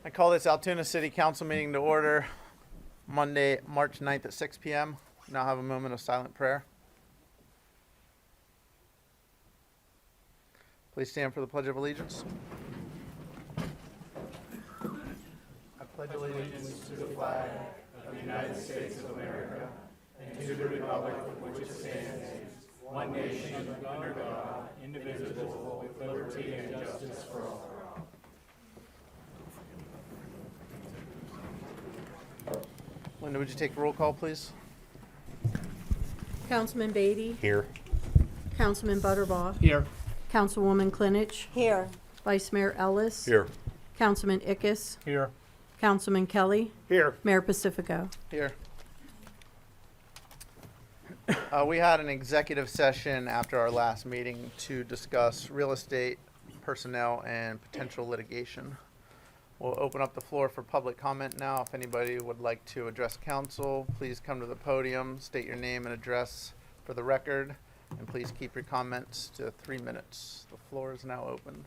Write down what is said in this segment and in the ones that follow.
I call this Altoona City Council meeting to order Monday, March 9th at 6 p.m. Now have a moment of silent prayer. Please stand for the Pledge of Allegiance. I pledge allegiance to the flag of the United States of America and to the republic for which it stands, one nation under God, indivisible, with liberty and justice for all. Linda, would you take roll call, please? Councilman Beatty? Here. Councilman Butterbaugh? Here. Councilwoman Klinich? Here. Vice Mayor Ellis? Here. Councilman Ickes? Here. Councilman Kelly? Here. Mayor Pacifico? Here. We had an executive session after our last meeting to discuss real estate, personnel, and potential litigation. We'll open up the floor for public comment now. If anybody would like to address council, please come to the podium, state your name and address for the record, and please keep your comments to 3 minutes. The floor is now open.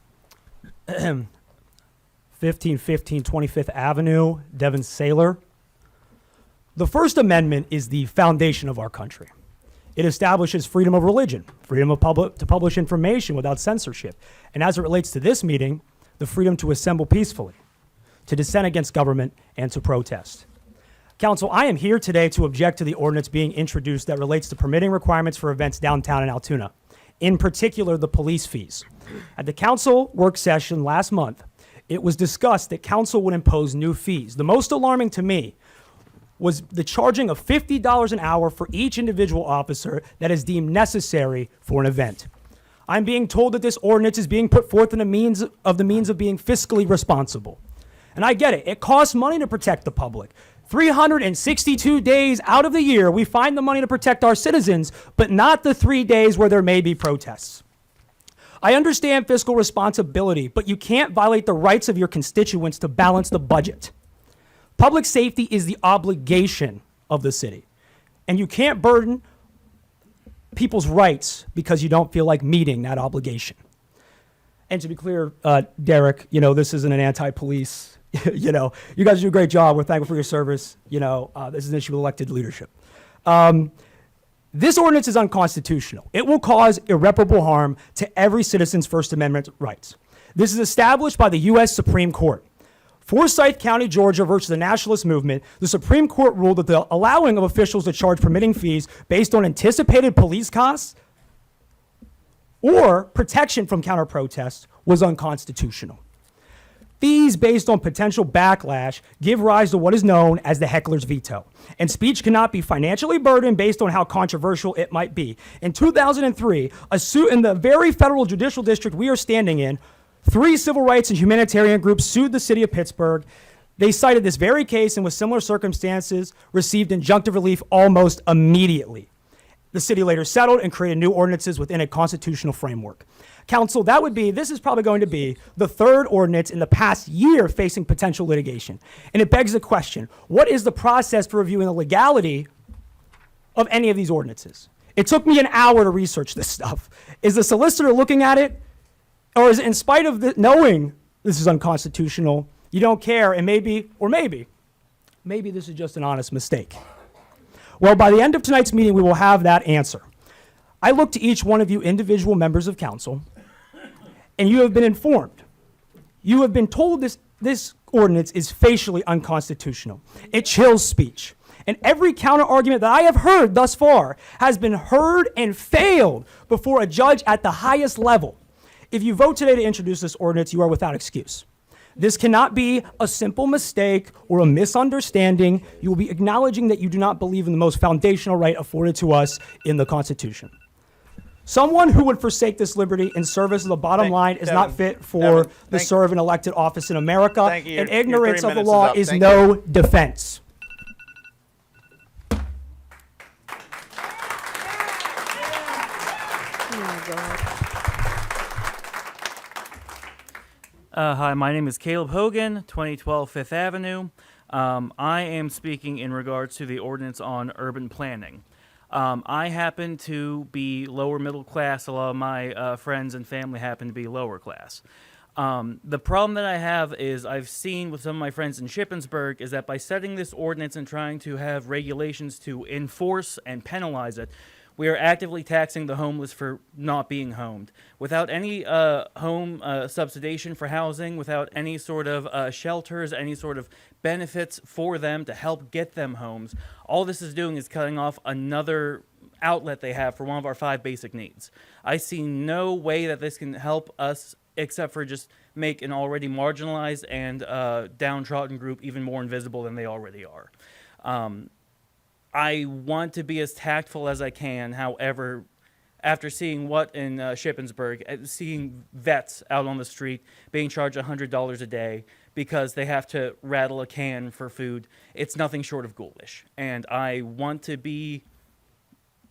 1515 25th Avenue, Devon Saylor. The First Amendment is the foundation of our country. It establishes freedom of religion, freedom of to publish information without censorship, and as it relates to this meeting, the freedom to assemble peacefully, to dissent against government, and to protest. Council, I am here today to object to the ordinance being introduced that relates to permitting requirements for events downtown in Altoona, in particular the police fees. At the council work session last month, it was discussed that council would impose new fees. The most alarming to me was the charging of $50 an hour for each individual officer that is deemed necessary for an event. I'm being told that this ordinance is being put forth in the means of being fiscally responsible. And I get it. It costs money to protect the public. 362 days out of the year, we find the money to protect our citizens, but not the 3 days where there may be protests. I understand fiscal responsibility, but you can't violate the rights of your constituents to balance the budget. Public safety is the obligation of the city, and you can't burden people's rights because you don't feel like meeting that obligation. And to be clear, Derek, this isn't an anti-police. You guys do a great job. We're thankful for your service. This is an issue of elected leadership. This ordinance is unconstitutional. It will cause irreparable harm to every citizen's First Amendment rights. This is established by the U.S. Supreme Court. Forsyth County, Georgia versus the Nationalist Movement, the Supreme Court ruled that the allowing of officials to charge permitting fees based on anticipated police costs or protection from counter-protests was unconstitutional. Fees based on potential backlash give rise to what is known as the heckler's veto, and speech cannot be financially burdened based on how controversial it might be. In 2003, a suit in the very federal judicial district we are standing in, 3 civil rights and humanitarian groups sued the city of Pittsburgh. They cited this very case and with similar circumstances received injunctive relief almost immediately. The city later settled and created new ordinances within a constitutional framework. Council, this is probably going to be the 3rd ordinance in the past year facing potential litigation. And it begs the question, what is the process for reviewing the legality of any of these ordinances? It took me an hour to research this stuff. Is the solicitor looking at it? Or is it in spite of knowing this is unconstitutional, you don't care, and maybe this is just an honest mistake? Well, by the end of tonight's meeting, we will have that answer. I look to each one of you individual members of council, and you have been informed. You have been told this ordinance is facially unconstitutional. It chills speech. And every counter-argument that I have heard thus far has been heard and failed before a judge at the highest level. If you vote today to introduce this ordinance, you are without excuse. This cannot be a simple mistake or a misunderstanding. You will be acknowledging that you do not believe in the most foundational right afforded to us in the Constitution. Someone who would forsake this liberty in service of the bottom line is not fit for the serve an elected office in America, and ignorance of the law is no defense. Hi, my name is Caleb Hogan, 2012 Fifth Avenue. I am speaking in regards to the ordinance on urban planning. I happen to be lower middle class. A lot of my friends and family happen to be lower class. The problem that I have is I've seen with some of my friends in Shippensburg is that by setting this ordinance and trying to have regulations to enforce and penalize it, we are actively taxing the homeless for not being homed. Without any home subsidization for housing, without any sort of shelters, any sort of benefits for them to help get them homes, all this is doing is cutting off another outlet they have for one of our 5 basic needs. I see no way that this can help us except for just make an already marginalized and downtrodden group even more invisible than they already are. I want to be as tactful as I can. However, after seeing what in Shippensburg, seeing vets out on the street being charged $100 a day because they have to rattle a can for food, it's nothing short of ghoulish. And I want to be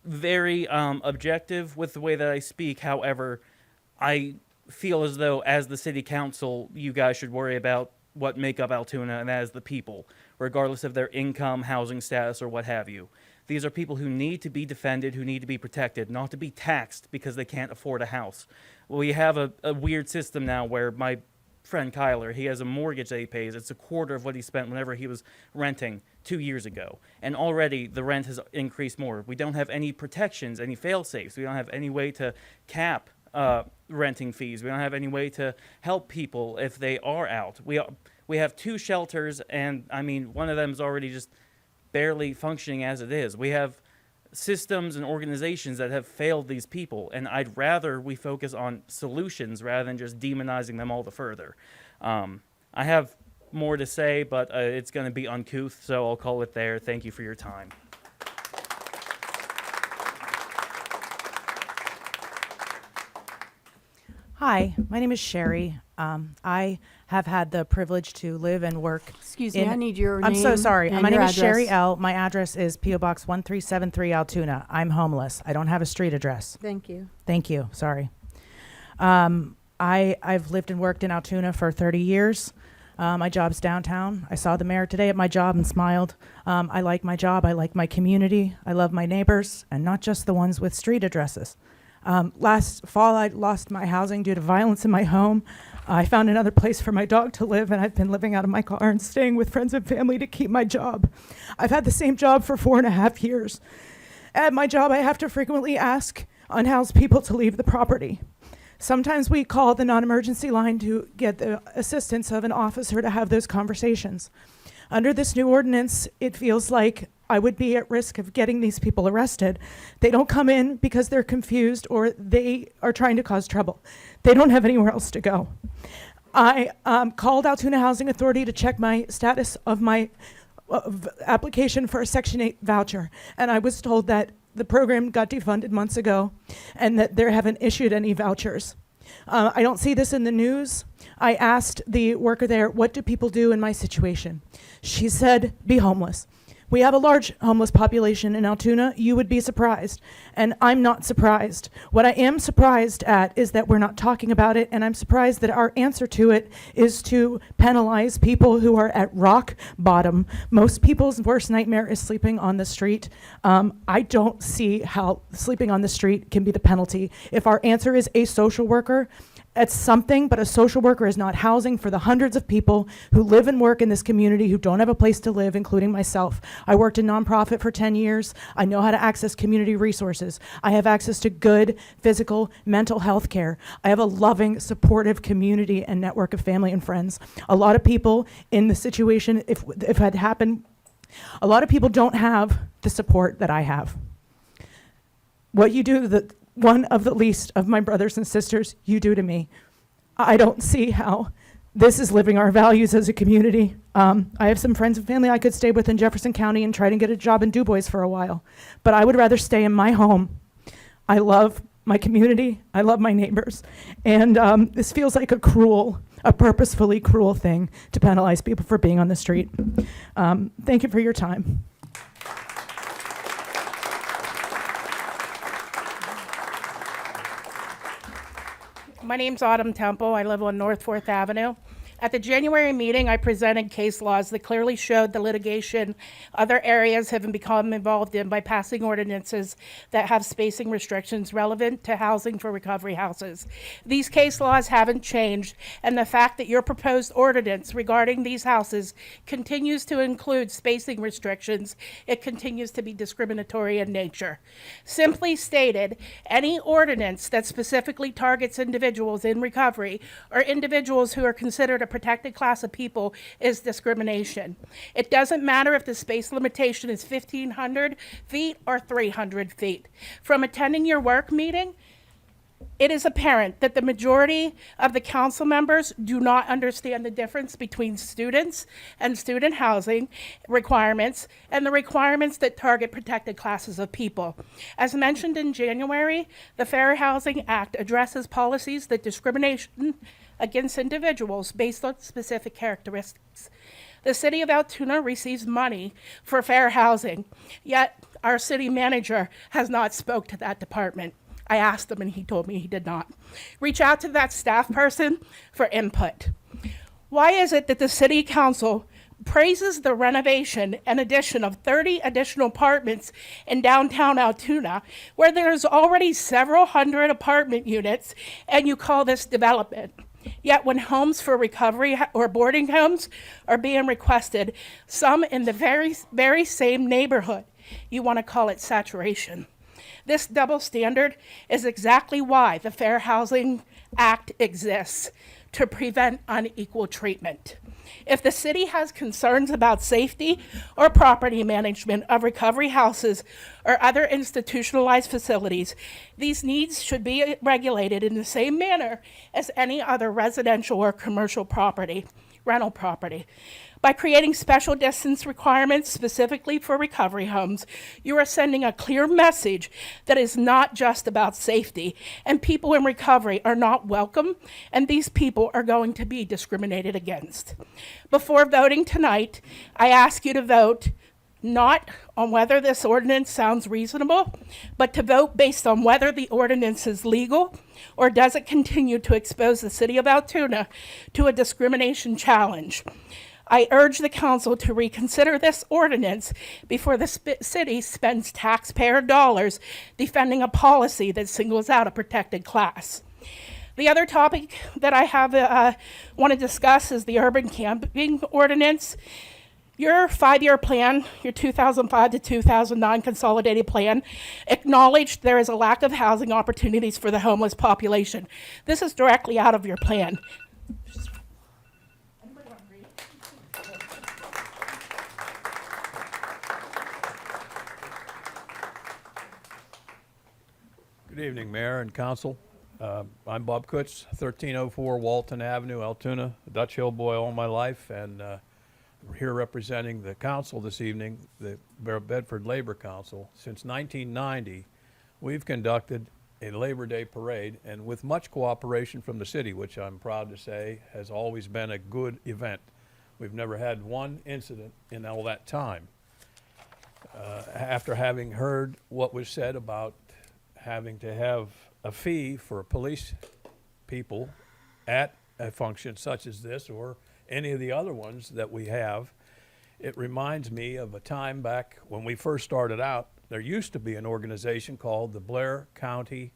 very objective with the way that I speak. However, I feel as though as the city council, you guys should worry about what make up Altoona, and that is the people, regardless of their income, housing status, or what have you. These are people who need to be defended, who need to be protected, not to be taxed because they can't afford a house. We have a weird system now where my friend Kyler, he has a mortgage that he pays. It's a quarter of what he spent whenever he was renting 2 years ago. And already the rent has increased more. We don't have any protections, any fail-safes. We don't have any way to cap renting fees. We don't have any way to help people if they are out. We have 2 shelters, and I mean, one of them is already just barely functioning as it is. We have systems and organizations that have failed these people, and I'd rather we focus on solutions rather than just demonizing them all the further. I have more to say, but it's going to be uncouth, so I'll call it there. Thank you for your time. Hi, my name is Sherry. I have had the privilege to live and work. Excuse me, I need your I'm name so sorry. and My name your is Sherry address. L. My address is P.O. Box 1373 Altoona. I'm homeless. I don't have a street address. Thank you. Thank you. Sorry. I've lived and worked in Altoona for 30 years. My job's downtown. I saw the mayor today at my job and smiled. I like my job. I like my community. I love my neighbors, and not just the ones with street addresses. Last fall, I lost my housing due to violence in my home. I found another place for my dog to live, and I've been living out of my car and staying with friends and family to keep my job. I've had the same job for 4.5 years. At my job, I have to frequently ask unhoused people to leave the property. Sometimes we call the non-emergency line to get the assistance of an officer to have those conversations. Under this new ordinance, it feels like I would be at risk of getting these people arrested. They don't come in because they're confused or they are trying to cause trouble. They don't have anywhere else to go. I called Altoona Housing Authority to check my status of my application for a Section 8 voucher, and I was told that the program got defunded months ago and that they haven't issued any vouchers. I don't see this in the news. I asked the worker there, what do people do in my situation? She said, be homeless. We have a large homeless population in Altoona. You would be surprised, and I'm not surprised. What I am surprised at is that we're not talking about it, and I'm surprised that our answer to it is to penalize people who are at rock bottom. Most people's worst nightmare is sleeping on the street. I don't see how sleeping on the street can be the penalty. If our answer is a social worker, it's something, but a social worker is not housing for the hundreds of people who live and work in this community who don't have a place to live, including myself. I worked in nonprofit for 10 years. I know how to access community resources. I have access to good physical, mental health care. I have a loving, supportive community and network of family and friends. A lot of people in the situation, if it had happened, a lot of people don't have the support that I have. What you do to the one of the least of my brothers and sisters, you do to me. I don't see how this is living our values as a community. I have some friends and family I could stay with in Jefferson County and try to get a job in Du Bois for a while, but I would rather stay in my home. I love my community, I love my neighbors, and this feels like a purposefully cruel thing to penalize people for being on the street. Thank you for your time. My name's Autumn Temple. I live on North 4th Avenue. At the January meeting, I presented case laws that clearly showed the litigation other areas have become involved in by passing ordinances that have spacing restrictions relevant to housing for recovery houses. These case laws haven't changed, and the fact that your proposed ordinance regarding these houses continues to include spacing restrictions, it continues to be discriminatory in nature. Simply stated, any ordinance that specifically targets individuals in recovery or individuals who are considered a protected class of people is discrimination. It doesn't matter if the space limitation is 1,500 feet or 300 feet. From attending your work meeting, it is apparent that the majority of the council members do not understand the difference between students and student housing requirements and the requirements that target protected classes of people. As mentioned in January, the Fair Housing Act addresses policies that discrimination against individuals based on specific characteristics. The City of Altoona receives money for fair housing, yet our city manager has not spoke to that department. I asked him and he told me he did not. Reach out to that staff person for input. Why is it that the City Council praises the renovation and addition of 30 additional apartments in downtown Altoona, where there's already several hundred apartment units, and you call this development? Yet when homes for recovery or boarding homes are being requested, some in the very same neighborhood, you want to call it saturation. This double standard is exactly why the Fair Housing Act exists, to prevent unequal treatment. If the city has concerns about safety or property management of recovery houses or other institutionalized facilities, these needs should be regulated in the same manner as any other residential or commercial property, rental property. By creating special distance requirements specifically for recovery homes, you are sending a clear message that is not just about safety, and people in recovery are not welcome, and these people are going to be discriminated against. Before voting tonight, I ask you to vote not on whether this ordinance sounds reasonable, but to vote based on whether the ordinance is legal or does it continue to expose the City of Altoona to a discrimination challenge. I urge the council to reconsider this ordinance before the city spends taxpayer dollars defending a policy that singles out a protected class. The other topic that I want to discuss is the urban camping ordinance. Your 5-year plan, your 2005 to 2009 consolidated plan, acknowledged there is a lack of housing opportunities for the homeless population. This is directly out of your plan. Good evening, Mayor and Council. I'm Bob Kutz, 1304 Walton Avenue, Altoona, a Dutch Hill boy all my life, and we're here representing the council this evening, the Bedford Labor Council. Since 1990, we've conducted a Labor Day parade, and with much cooperation from the city, which I'm proud to say has always been a good event. We've never had one incident in all that time. After having heard what was said about having to have a fee for police people at a function such as this or any of the other ones that we have, it reminds me of a time back when we first started out. There used to be an organization called the Blair County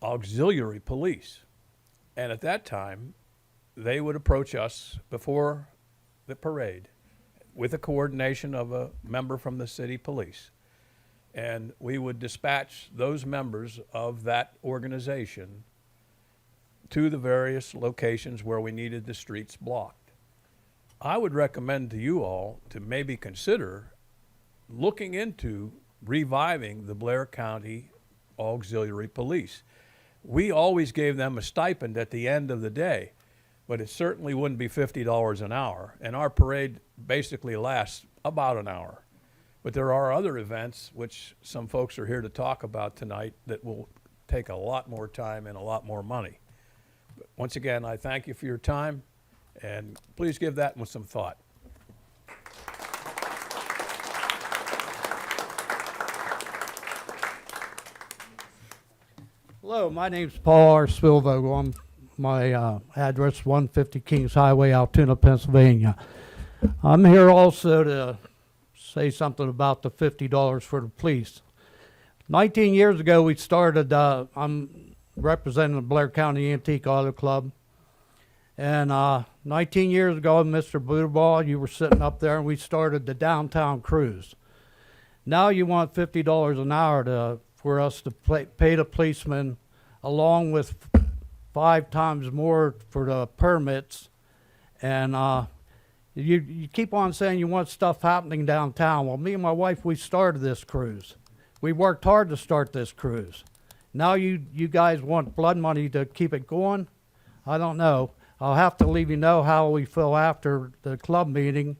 Auxiliary Police. And at that time, they would approach us before the parade with the coordination of a member from the city police. And we would dispatch those members of that organization to the various locations where we needed the streets blocked. I would recommend to you all to maybe consider looking into reviving the Blair County Auxiliary Police. We always gave them a stipend at the end of the day, but it certainly wouldn't be $50 an hour. And our parade basically lasts about an hour. But there are other events, which some folks are here to talk about tonight, that will take a lot more time and a lot more money. But once again, I thank you for your time, and please give that one some thought. Hello, my name's Paul R. Spillvogel. I'm My address 150 Kings Highway, Altoona, Pennsylvania. I'm here also to say something about the $50 for the police. 19 years ago, we started, I'm representing the Blair County Antique Auto Club. And 19 years ago, Mr. Butterball, you were sitting up there, and we started the downtown cruise. Now you want $50 an hour for us to pay the policemen, along with 5 times more for the permits. And you keep on saying you want stuff happening downtown. Well, me and my wife, we started this cruise. We worked hard to start this cruise. Now you guys want blood money to keep it going? I don't know. I'll have to leave you know how we feel after the club meeting,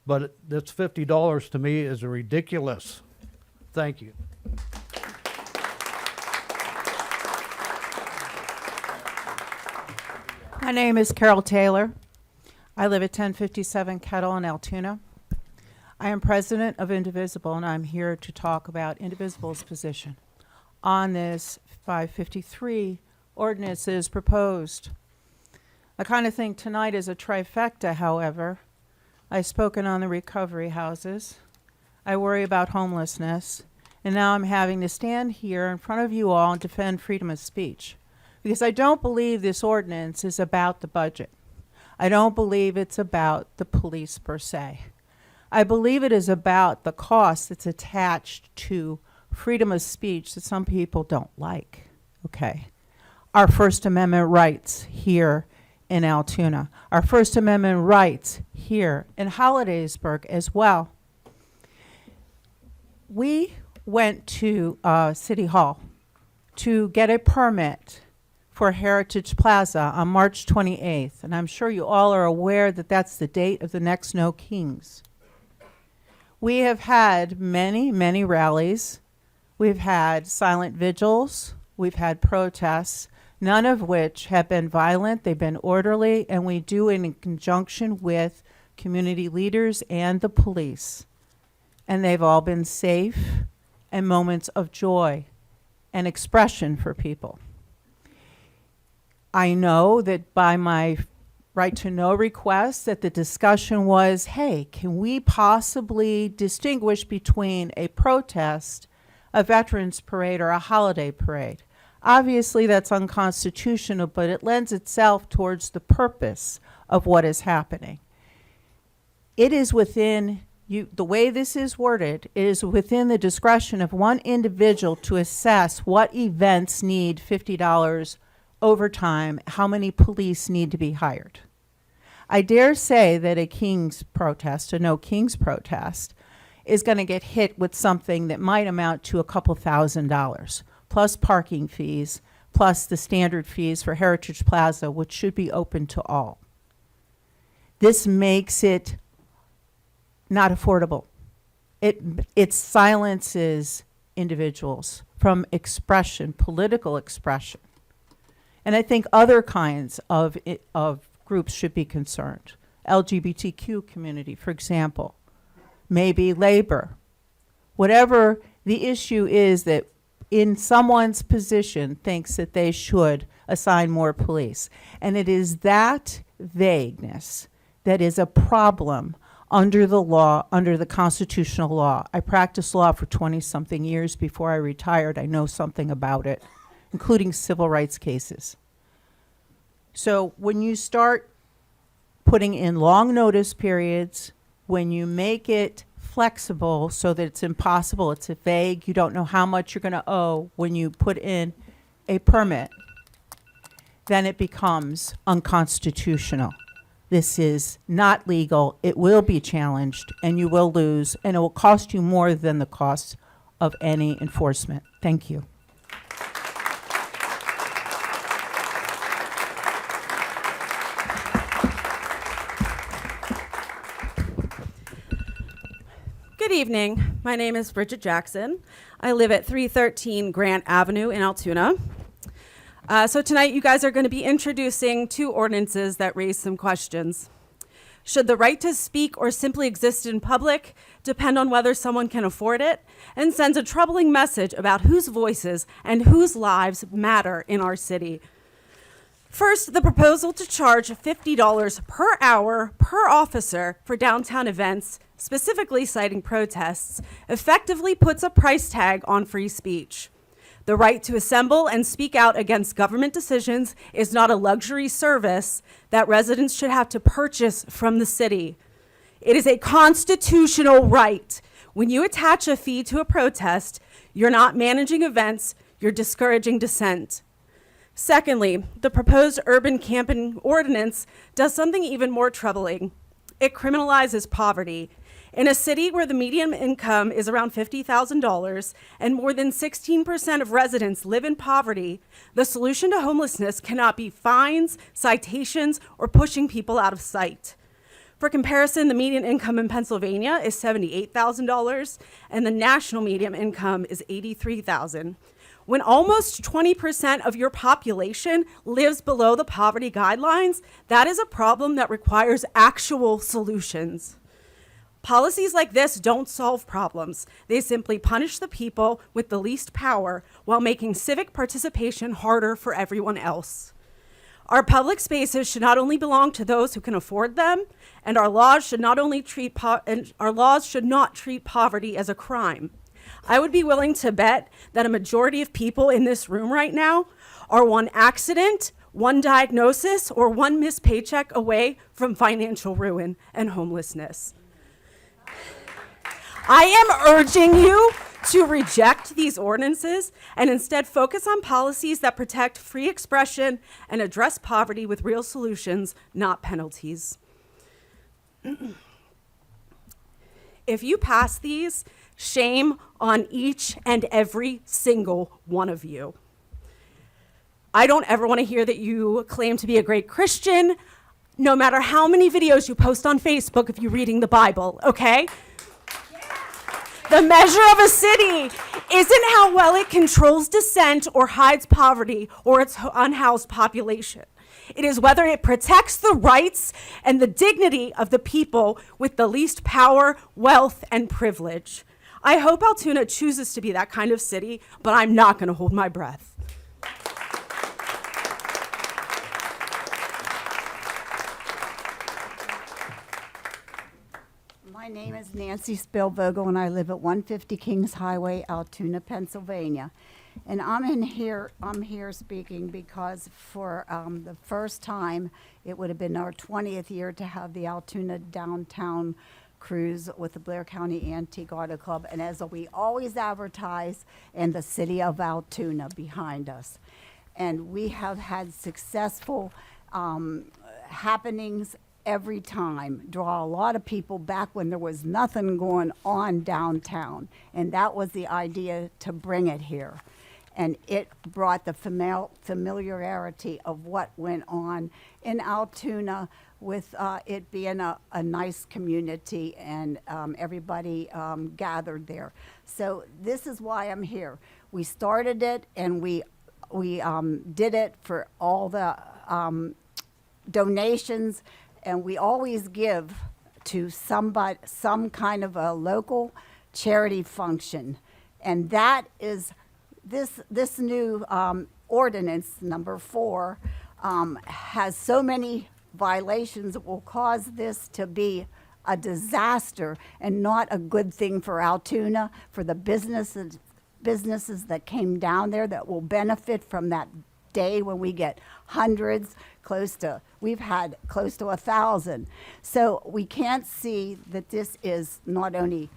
but this $50 to me is ridiculous. Thank you. My name is Carol Taylor. I live at 1057 Kettle in Altoona. I am president of Indivisible, and I'm here to talk about Indivisible's position on this 553 ordinance that is proposed. I kind of think tonight is a trifecta, however. I've spoken on the recovery houses. I worry about homelessness. And now I'm having to stand here in front of you all and defend freedom of speech. Because I don't believe this ordinance is about the budget. I don't believe it's about the police per se. I believe it is about the cost that's attached to freedom of speech that some people don't like. Okay. Our First Amendment rights here in Altoona. Our First Amendment rights here in Hollidaysburg as well. We went to City Hall to get a permit for Heritage Plaza on March 28th, and I'm sure you all are aware that that's the date of the next No Kings. We have had many, many rallies. We've had silent vigils. We've had protests, none of which have been violent. They've been orderly, and we do it in conjunction with community leaders and the police. And they've all been safe and moments of joy and expression for people. I know that by my right to know request that the discussion was, hey, can we possibly distinguish between a protest, a veterans parade, or a holiday parade? Obviously that's unconstitutional, but it lends itself towards the purpose of what is happening. It is within the way this is worded, it is within the discretion of one individual to assess what events need $50 overtime, how many police need to be hired. I dare say that a King's protest, a No Kings protest, is going to get hit with something that might amount to a couple $1,000s, plus parking fees, plus the standard fees for Heritage Plaza, which should be open to all. This makes it not affordable. It silences individuals from expression, political expression. And I think other kinds of groups should be concerned. LGBTQ community, for example, maybe labor. Whatever the issue is that in someone's position thinks that they should assign more police. And it is that vagueness that is a problem under the law, under the constitutional law. I practiced law for 20-something years before I retired. I know something about it, including civil rights cases. So when you start putting in long notice periods, when you make it flexible so that it's impossible, it's vague, you don't know how much you're going to owe when you put in a permit, then it becomes unconstitutional. This is not legal. It will be challenged, and you will lose, and it will cost you more than the cost of any enforcement. Thank you. Good evening. My name is Bridget Jackson. I live at 313 Grant Avenue in Altoona. So tonight you guys are going to be introducing 2 ordinances that raise some questions. Should the right to speak or simply exist in public depend on whether someone can afford it, and sends a troubling message about whose voices and whose lives matter in our city? First, the proposal to charge $50 per hour per officer for downtown events, specifically citing protests, effectively puts a price tag on free speech. The right to assemble and speak out against government decisions is not a luxury service that residents should have to purchase from the city. It is a constitutional right. When you attach a fee to a protest, you're not managing events, you're discouraging dissent. Secondly, the proposed urban camping ordinance does something even more troubling. It criminalizes poverty. In a city where the median income is around $50,000 and more than 16% of residents live in poverty, the solution to homelessness cannot be fines, citations, or pushing people out of sight. For comparison, the median income in Pennsylvania is $78,000 and the national median income is $83,000. When almost 20% of your population lives below the poverty guidelines, that is a problem that requires actual solutions. Policies like this don't solve problems. They simply punish the people with the least power while making civic participation harder for everyone else. Our public spaces should not only belong to those who can afford them, and our laws should not treat poverty as a crime. I would be willing to bet that a majority of people in this room right now are one accident, one diagnosis, or one missed paycheck away from financial ruin and homelessness. I am urging you to reject these ordinances and instead focus on policies that protect free expression and address poverty with real solutions, not penalties. If you pass these, shame on each and every single one of you. I don't ever want to hear that you claim to be a great Christian, no matter how many videos you post on Facebook of you reading the Bible, okay? The measure of a city isn't how well it controls dissent or hides poverty or its unhoused population. It is whether it protects the rights and the dignity of the people with the least power, wealth, and privilege. I hope Altoona chooses to be that kind of city, but I'm not going to hold my breath. My name is Nancy Spillvogel, and I live at 150 Kings Highway, Altoona, Pennsylvania. And I'm here speaking because for the first time, it would have been our 20th year to have the Altoona downtown cruise with the Blair County Antique Auto Club, and as we always advertise, and the City of Altoona behind us. And we have had successful happenings every time, draw a lot of people back when there was nothing going on downtown. And that was the idea, to bring it here. And it brought the familiarity of what went on in Altoona with it being a nice community and everybody gathered there. So this is why I'm here. We started it and we did it for all the donations, and we always give to some kind of a local charity function. And that is this new ordinance, number 4, has so many violations that will cause this to be a disaster and not a good thing for Altoona, for the businesses that came down there that will benefit from that day when we get hundreds, we've had close to 1,000. So we can't see that this is not only,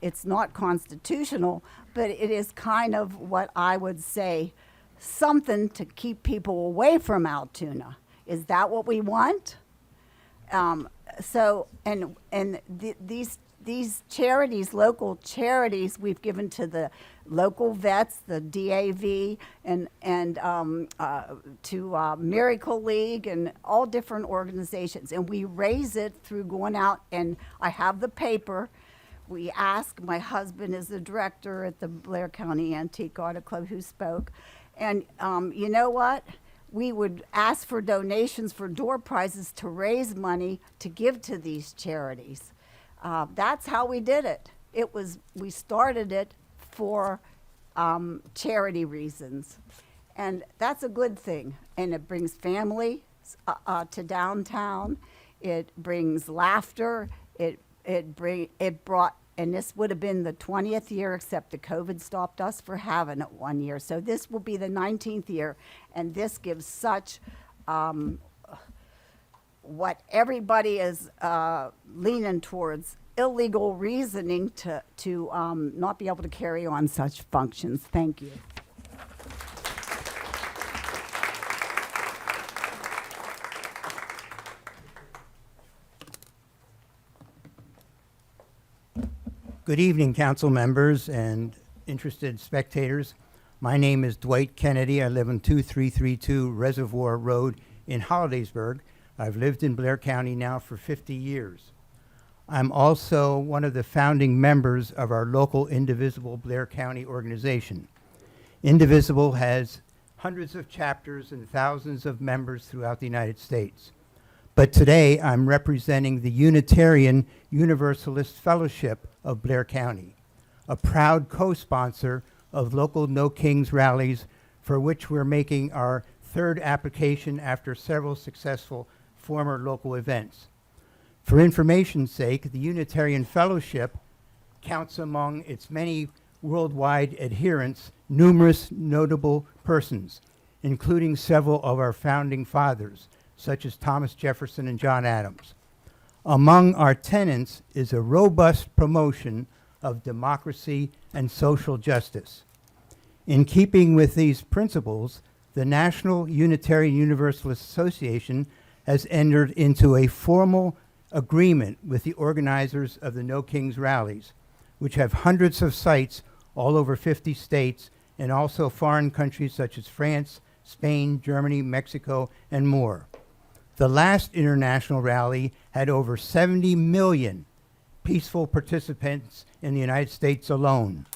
it's not constitutional, but it is kind of what I would say, something to keep people away from Altoona. Is that what we want? These charities, local charities, we've given to the local vets, the DAV, and to Miracle League and all different organizations. And we raise it through going out, and I have the paper. We ask, my husband is the director at the Blair County Antique Auto Club who spoke. And you know what? We would ask for donations for door prizes to raise money to give to these charities. That's how we did it. We started it for charity reasons. And that's a good thing. And it brings family to downtown. It brings laughter. It brought, and this would have been the 20th year, except the COVID stopped us for having it 1 year. So this will be the 19th year, and this gives such what everybody is leaning towards, illegal reasoning to not be able to carry on such functions. Thank you. Good evening, council members and interested spectators. My name is Dwight Kennedy. I live on 2332 Reservoir Road in Hollidaysburg. I've lived in Blair County now for 50 years. I'm also one of the founding members of our local Indivisible Blair County organization. Indivisible has hundreds of chapters and thousands of members throughout the United States. But today I'm representing the Unitarian Universalist Fellowship of Blair County, a proud co-sponsor of local No Kings rallies, for which we're making our third application after several successful former local events. For information's sake, the Unitarian Fellowship counts among its many worldwide adherents numerous notable persons, including several of our founding fathers, such as Thomas Jefferson and John Adams. Among our tenets is a robust promotion of democracy and social justice. In keeping with these principles, the National Unitarian Universalist Association has entered into a formal agreement with the organizers of the No Kings rallies, which have hundreds of sites all over 50 states and also foreign countries such as France, Spain, Germany, Mexico, and more. The last international rally had over 70 million peaceful participants in the United States alone,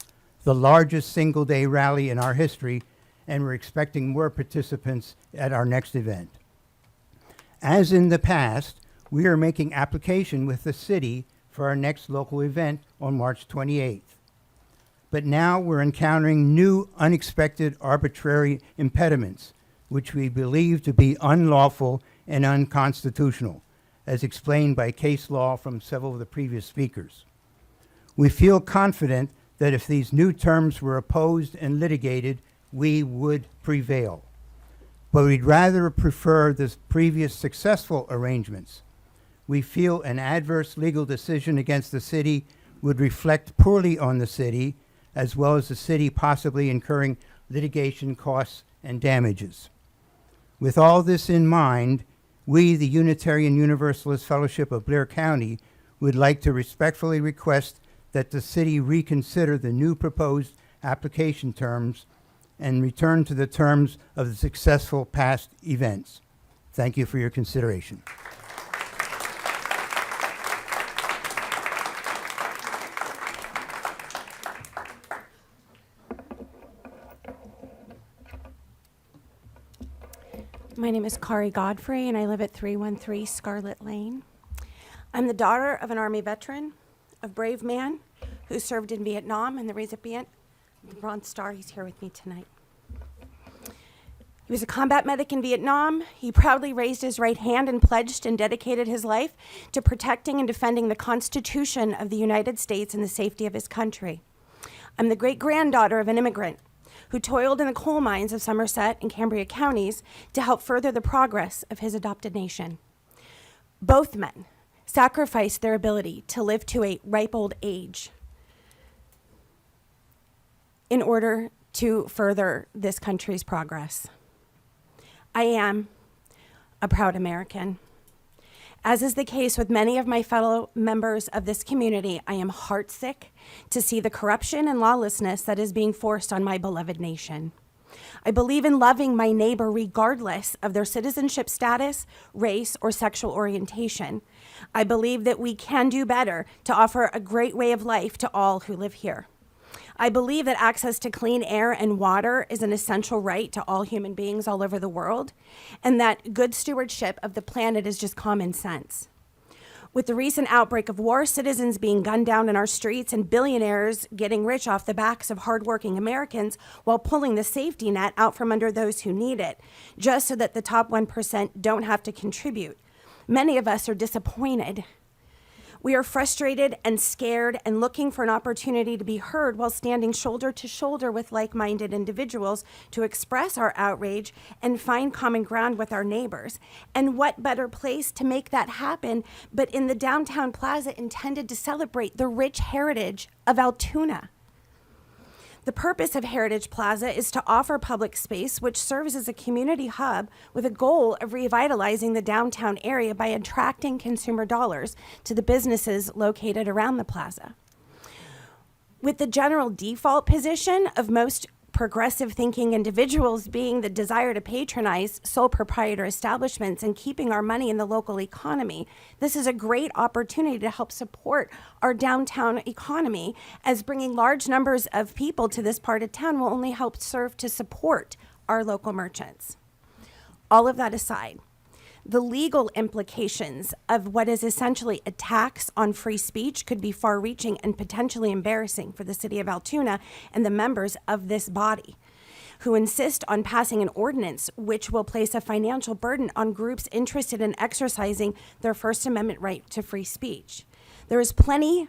the largest single-day rally in our history, and we're expecting more participants at our next event. As in the past, we are making application with the city for our next local event on March 28th. But now we're encountering new unexpected arbitrary impediments, which we believe to be unlawful and unconstitutional, as explained by case law from several of the previous speakers. We feel confident that if these new terms were opposed and litigated, we would prevail. But we'd rather prefer the previous successful arrangements. We feel an adverse legal decision against the city would reflect poorly on the city, as well as the city possibly incurring litigation costs and damages. With all this in mind, we, the Unitarian Universalist Fellowship of Blair County, would like to respectfully request that the city reconsider the new proposed application terms and return to the terms of the successful past events. Thank you for your consideration. My name is Kari Godfrey, and I live at 313 Scarlet Lane. I'm the daughter of an Army veteran, a brave man who served in Vietnam and the recipient of the Bronze Star. He's here with me tonight. He was a combat medic in Vietnam. He proudly raised his right hand and pledged and dedicated his life to protecting and defending the Constitution of the United States and the safety of his country. I'm the great-granddaughter of an immigrant who toiled in the coal mines of Somerset and Cambria counties to help further the progress of his adopted nation. Both men sacrificed their ability to live to a ripe old age in order to further this country's progress. I am a proud American. As is the case with many of my fellow members of this community, I am heartsick to see the corruption and lawlessness that is being forced on my beloved nation. I believe in loving my neighbor regardless of their citizenship status, race, or sexual orientation. I believe that we can do better to offer a great way of life to all who live here. I believe that access to clean air and water is an essential right to all human beings all over the world, and that good stewardship of the planet is just common sense. With the recent outbreak of war, citizens being gunned down in our streets, and billionaires getting rich off the backs of hardworking Americans while pulling the safety net out from under those who need it, just so that the top 1% don't have to contribute. Many of us are disappointed. We are frustrated and scared and looking for an opportunity to be heard while standing shoulder to shoulder with like-minded individuals to express our outrage and find common ground with our neighbors. And what better place to make that happen but in the downtown plaza intended to celebrate the rich heritage of Altoona? The purpose of Heritage Plaza is to offer public space which serves as a community hub with a goal of revitalizing the downtown area by attracting consumer dollars to the businesses located around the plaza. With the general default position of most progressive thinking individuals being the desire to patronize sole proprietor establishments and keeping our money in the local economy, this is a great opportunity to help support our downtown economy, as bringing large numbers of people to this part of town will only help serve to support our local merchants. All of that aside, the legal implications of what is essentially a tax on free speech could be far-reaching and potentially embarrassing for the City of Altoona and the members of this body, who insist on passing an ordinance which will place a financial burden on groups interested in exercising their First Amendment right to free speech. There is plenty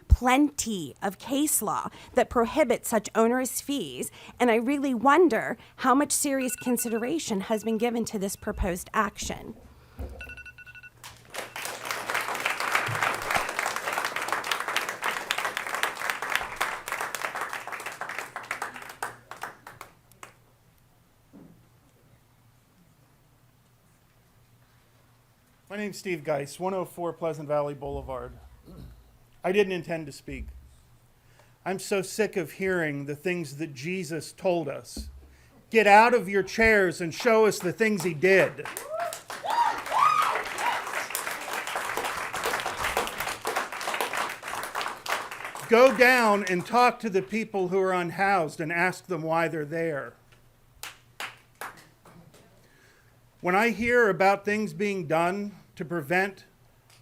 of case law that prohibits such onerous fees, and I really wonder how much serious consideration has been given to this proposed action. My name's Steve Geis, 104 Pleasant Valley Boulevard. I didn't intend to speak. I'm so sick of hearing the things that Jesus told us. Get out of your chairs and show us the things he did. Go down and talk to the people who are unhoused and ask them why they're there. When I hear about things being done to prevent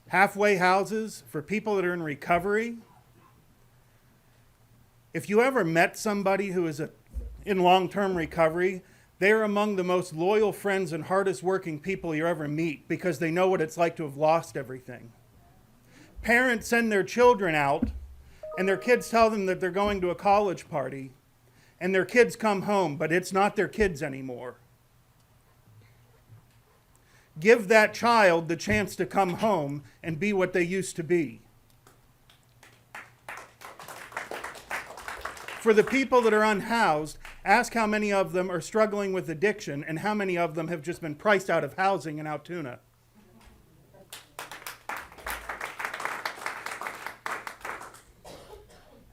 halfway houses for people that are in recovery, if you ever met somebody who is in long-term recovery, they are among the most loyal friends and hardest working people you ever meet because they know what it's like to have lost everything. Parents send their children out and their kids tell them that they're going to a college party, and their kids come home, but it's not their kids anymore. Give that child the chance to come home and be what they used to be. For the people that are unhoused, ask how many of them are struggling with addiction and how many of them have just been priced out of housing in Altoona.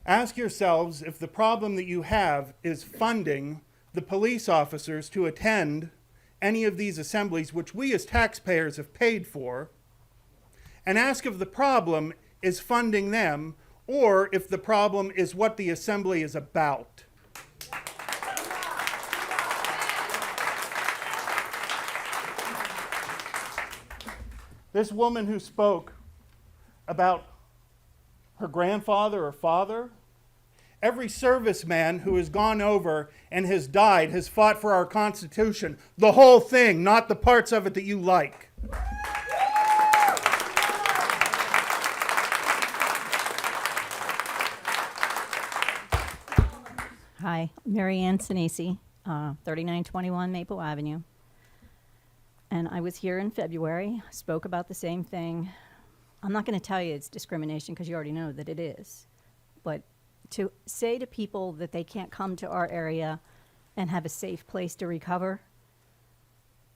Ask yourselves if the problem that you have is funding the police officers to attend any of these assemblies, which we as taxpayers have paid for, and ask if the problem is funding them or if the problem is what the assembly is about. This woman who spoke about her grandfather or father, every serviceman who has gone over and has died has fought for our Constitution. The whole thing, not the parts of it that you like. Hi, Mary Ann Sinisi, 3921 Maple Avenue. And I was here in February, spoke about the same thing. I'm not going to tell you it's discrimination because you already know that it is. But to say to people that they can't come to our area and have a safe place to recover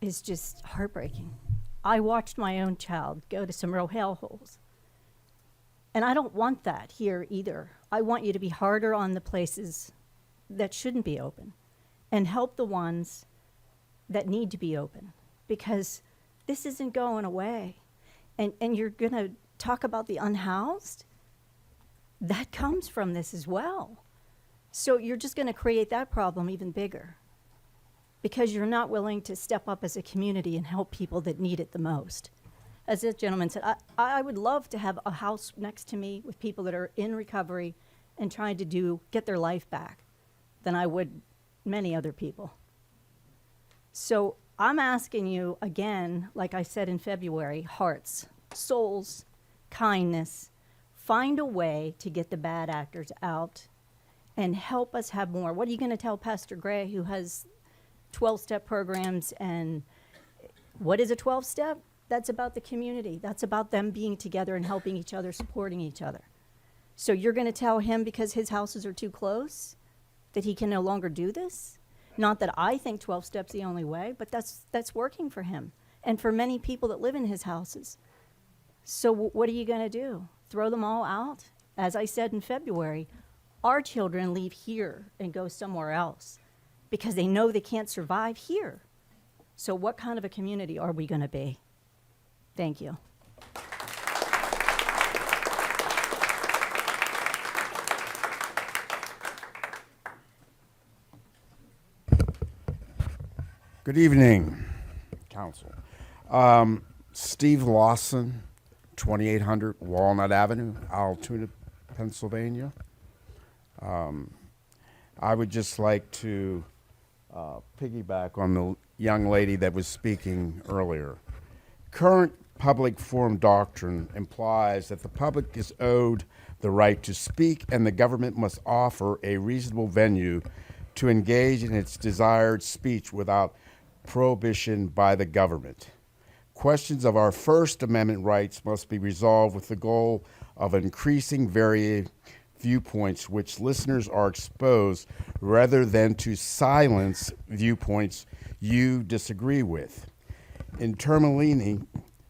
is just heartbreaking. I watched my own child go to some real hellholes. And I don't want that here either. I want you to be harder on the places that shouldn't be open and help the ones that need to be open, because this isn't going away. And you're going to talk about the unhoused? That comes from this as well. So you're just going to create that problem even bigger because you're not willing to step up as a community and help people that need it the most. as this gentleman said, I would love to have a house next to me with people that are in recovery and trying to get their life back than I would many other people. So I'm asking you again, like I said in February, hearts, souls, kindness, find a way to get the bad actors out and help us have more. What are you going to tell Pastor Gray, who has 12-step programs? And what is a 12-step? That's about the community. That's about them being together and helping each other, supporting each other. So you're going to tell him because his houses are too close that he can no longer do this? Not that I think 12 steps the only way, but that's working for him and for many people that live in his houses. So what are you going to do? Throw them all out? As I said in February, our children leave here and go somewhere else because they know they can't survive here. So what kind of a community are we going to be? Thank you. Good evening, Council. Steve Lawson, 2800 Walnut Avenue, Altoona, Pennsylvania. I would just like to piggyback on the young lady that was speaking earlier. Current public forum doctrine implies that the public is owed the right to speak and the government must offer a reasonable venue to engage in its desired speech without prohibition by the government. Questions of our First Amendment rights must be resolved with the goal of increasing varying viewpoints which listeners are exposed rather than to silence viewpoints you disagree with. In Termolini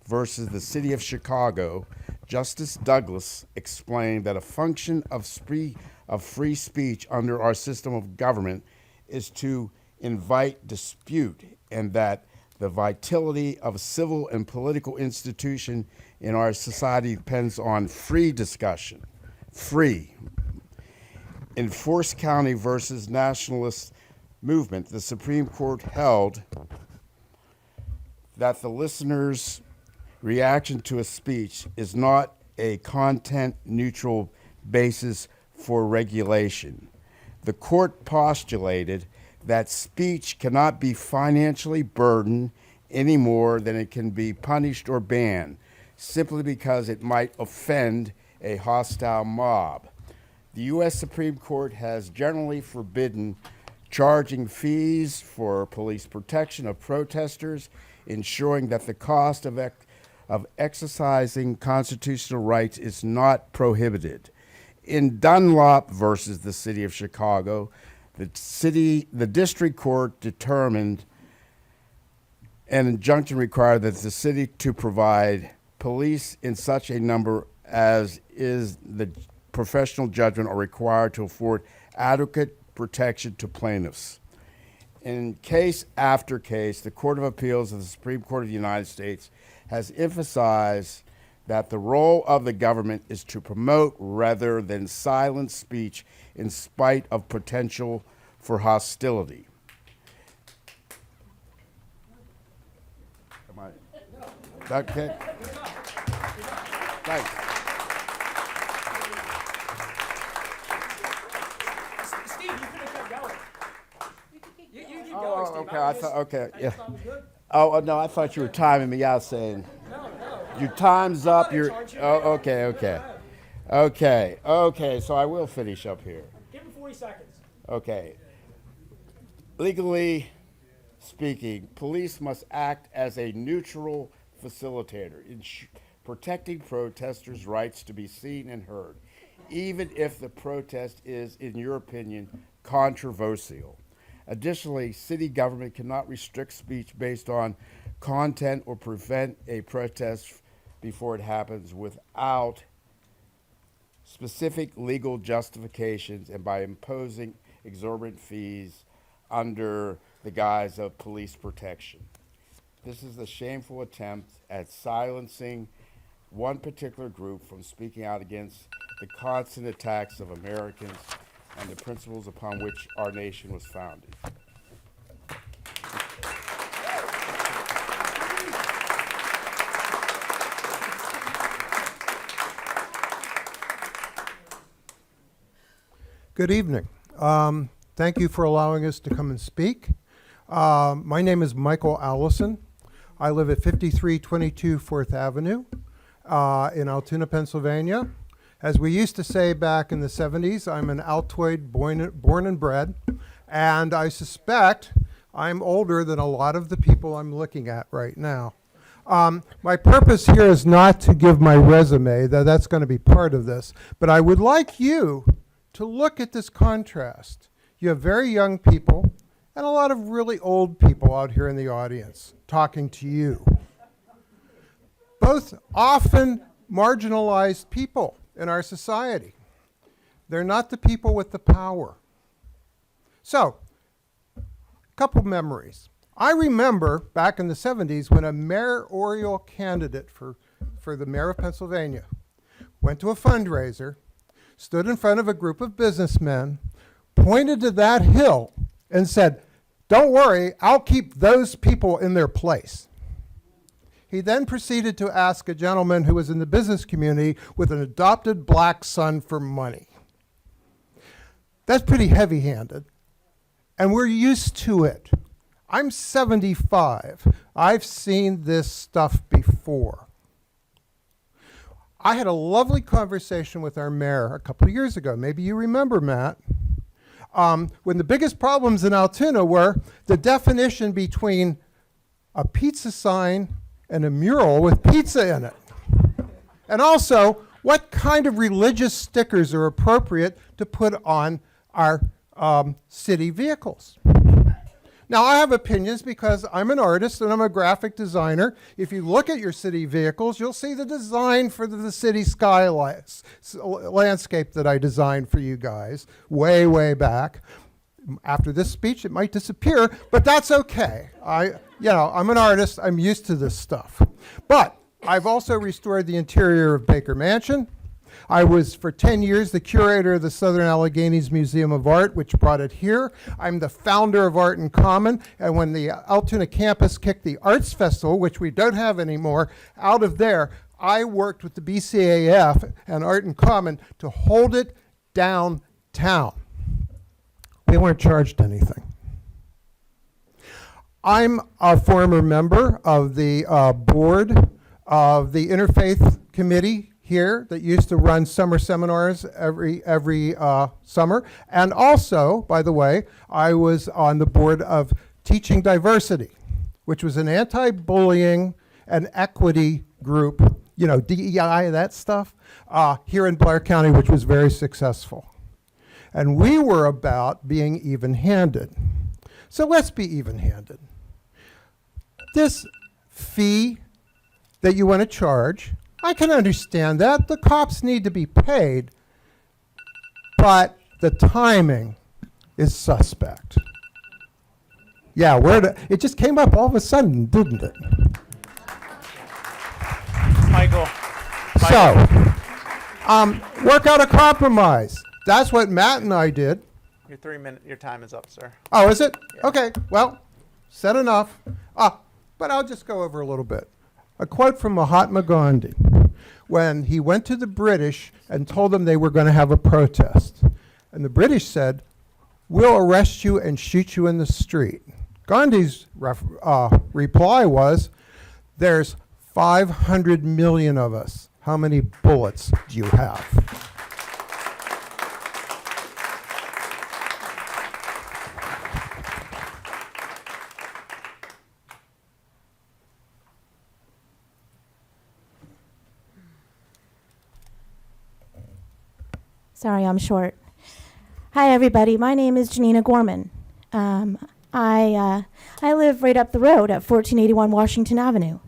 versus the City of Chicago, Justice Douglas explained that a function of free speech under our system of government is to invite dispute, and that the vitality of civil and political institution in our society depends on free discussion. Free. In Force County versus Nationalist Movement, the Supreme Court held that the listener's reaction to a speech is not a content-neutral basis for regulation. The court postulated that speech cannot be financially burdened any more than it can be punished or banned, simply because it might offend a hostile mob. The U.S. Supreme Court has generally forbidden charging fees for police protection of protesters, ensuring that the cost of exercising constitutional rights is not prohibited. In Dunlop versus the City of Chicago, the district court determined an injunction required that the city to provide police in such a number as is the professional judgment are required to afford adequate protection to plaintiffs. In case after case, the Court of Appeals of the Supreme Court of the United States has emphasized that the role of the government is to promote rather than silence speech in spite of potential for hostility. Am I? Okay. Thanks. Steve, you could have kept going. You keep going, Oh, Steve. okay. I thought. Okay. Yeah. Oh no, I thought you were timing me out, saying your time's up. You're. Oh, okay. Okay. Okay. Okay. So I will finish up here. Give him 40 seconds. Okay. Legally speaking, police must act as a neutral facilitator, protecting protesters' rights to be seen and heard, even if the protest is, in your opinion, controversial. Additionally, city government cannot restrict speech based on content or prevent a protest before it happens without specific legal justifications and by imposing exorbitant fees under the guise of police protection. This is a shameful attempt at silencing one particular group from speaking out against the constant attacks of Americans and the principles upon which our nation was founded. Good evening. Thank you for allowing us to come and speak. My name is Michael Allison. I live at 5322 4th Avenue in Altoona, Pennsylvania. As we used to say back in the 70s, I'm an Altoid born and bred, and I suspect I'm older than a lot of the people I'm looking at right now. My purpose here is not to give my resume, though that's going to be part of this, but I would like you to look at this contrast. You have very young people and a lot of really old people out here in the audience talking to you. Both often marginalized people in our society. They're not the people with the power. So, a couple memories. I remember back in the 70s when a mayoral candidate for the mayor of Pennsylvania went to a fundraiser, stood in front of a group of businessmen, pointed to that hill and said, "Don't worry, I'll keep those people in their place." He then proceeded to ask a gentleman who was in the business community with an adopted black son for money. That's pretty heavy-handed, and we're used to it. I'm 75. I've seen this stuff before. I had a lovely conversation with our mayor a couple of years ago. Maybe you remember, Matt. When the biggest problems in Altoona were the definition between a pizza sign and a mural with pizza in it. And also, what kind of religious stickers are appropriate to put on our city vehicles? Now, I have opinions because I'm an artist and I'm a graphic designer. If you look at your city vehicles, you'll see the design for the city landscape that I designed for you guys way, way back. After this speech, it might disappear, but that's okay. I'm an artist. I'm used to this stuff. But I've also restored the interior of Baker Mansion. I was, for 10 years, the curator of the Southern Alleghenies Museum of Art, which brought it here. I'm the founder of Art in Common, and when the Altoona campus kicked the Arts Festival, which we don't have anymore, out of there, I worked with the BCAF and Art in Common to hold it downtown. They weren't charged anything. I'm a former member of the board of the Interfaith Committee here that used to run summer seminars every summer. And also, by the way, I was on the board of Teaching Diversity, which was an anti-bullying and equity group, DEI, that stuff, here in Blair County, which was very successful. And we were about being even-handed. So let's be even-handed. This fee that you want to charge, I can understand that. The cops need to be paid, but the timing is suspect. Yeah, it just came up all of a sudden, didn't it? Michael. So, work out a compromise. That's what Matt and I did. Your time is up, sir. Oh, is it? Yeah. Okay, well, said enough. But I'll just go over a little bit. A quote from Mahatma Gandhi when he went to the British and told them they were going to have a protest. And the British said, "We'll arrest you and shoot you in the street." Gandhi's reply was, "There's 500 million of us. How many bullets do you have?" Sorry, I'm short. Hi, everybody. My name is Janina Gorman. I live right up the road at 1481 Washington Avenue.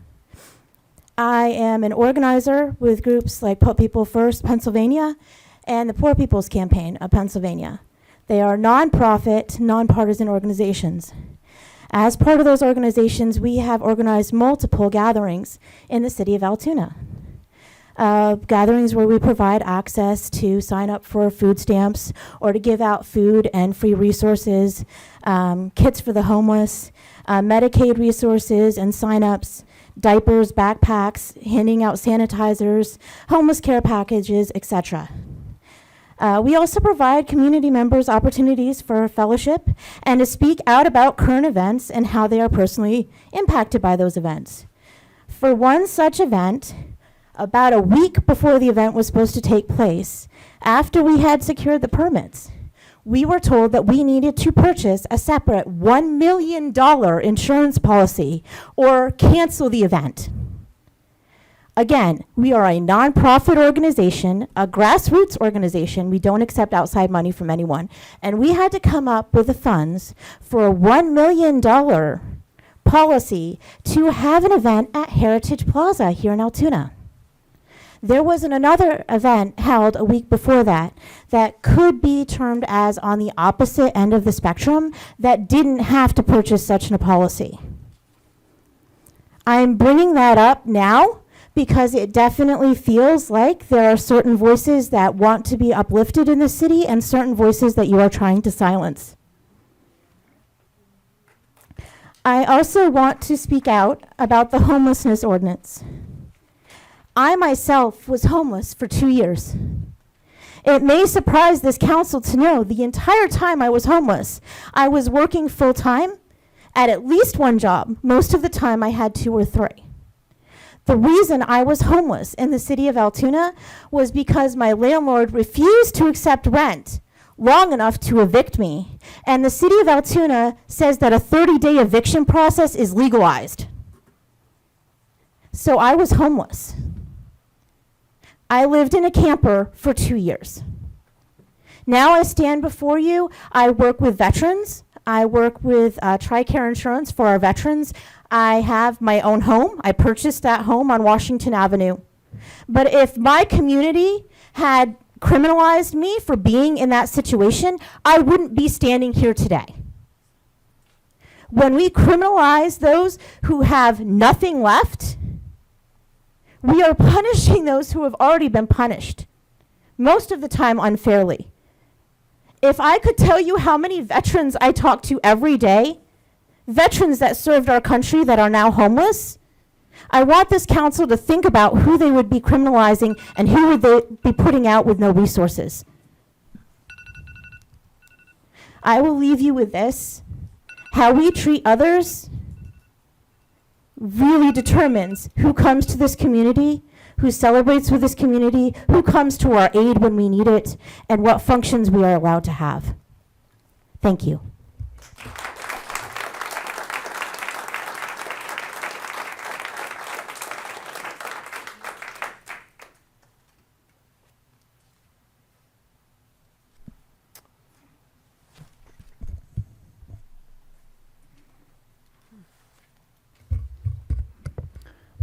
I am an organizer with groups like Put People First Pennsylvania and the Poor People's Campaign of Pennsylvania. They are nonprofit, nonpartisan organizations. As part of those organizations, we have organized multiple gatherings in the city of Altoona. Gatherings where we provide access to sign up for food stamps or to give out food and free resources, kits for the homeless, Medicaid resources and sign-ups, diapers, backpacks, handing out sanitizers, homeless care packages, etc. We also provide community members opportunities for fellowship and to speak out about current events and how they are personally impacted by those events. For one such event, about a week before the event was supposed to take place, after we had secured the permits, we were told that we needed to purchase a separate $1 million insurance policy or cancel the event. Again, we are a nonprofit organization, a grassroots organization. We don't accept outside money from anyone. And we had to come up with the funds for a $1 million policy to have an event at Heritage Plaza here in Altoona. There was another event held a week before that could be termed as on the opposite end of the spectrum that didn't have to purchase such a policy. I'm bringing that up now because it definitely feels like there are certain voices that want to be uplifted in the city and certain voices that you are trying to silence. I also want to speak out about the homelessness ordinance. I myself was homeless for 2 years. It may surprise this council to know the entire time I was homeless, I was working full-time at least one job. Most of the time I had 2 or 3. The reason I was homeless in the city of Altoona was because my landlord refused to accept rent long enough to evict me. And the city of Altoona says that a 30-day eviction process is legalized. So I was homeless. I lived in a camper for 2 years. Now I stand before you. I work with veterans. I work with TRICARE insurance for our veterans. I have my own home. I purchased that home on Washington Avenue. But if my community had criminalized me for being in that situation, I wouldn't be standing here today. When we criminalize those who have nothing left, we are punishing those who have already been punished, most of the time unfairly. If I could tell you how many veterans I talk to every day, veterans that served our country that are now homeless, I want this council to think about who they would be criminalizing and who would they be putting out with no resources. I will leave you with this. How we treat others really determines who comes to this community, who celebrates with this community, who comes to our aid when we need it, and what functions we are allowed to have. Thank you.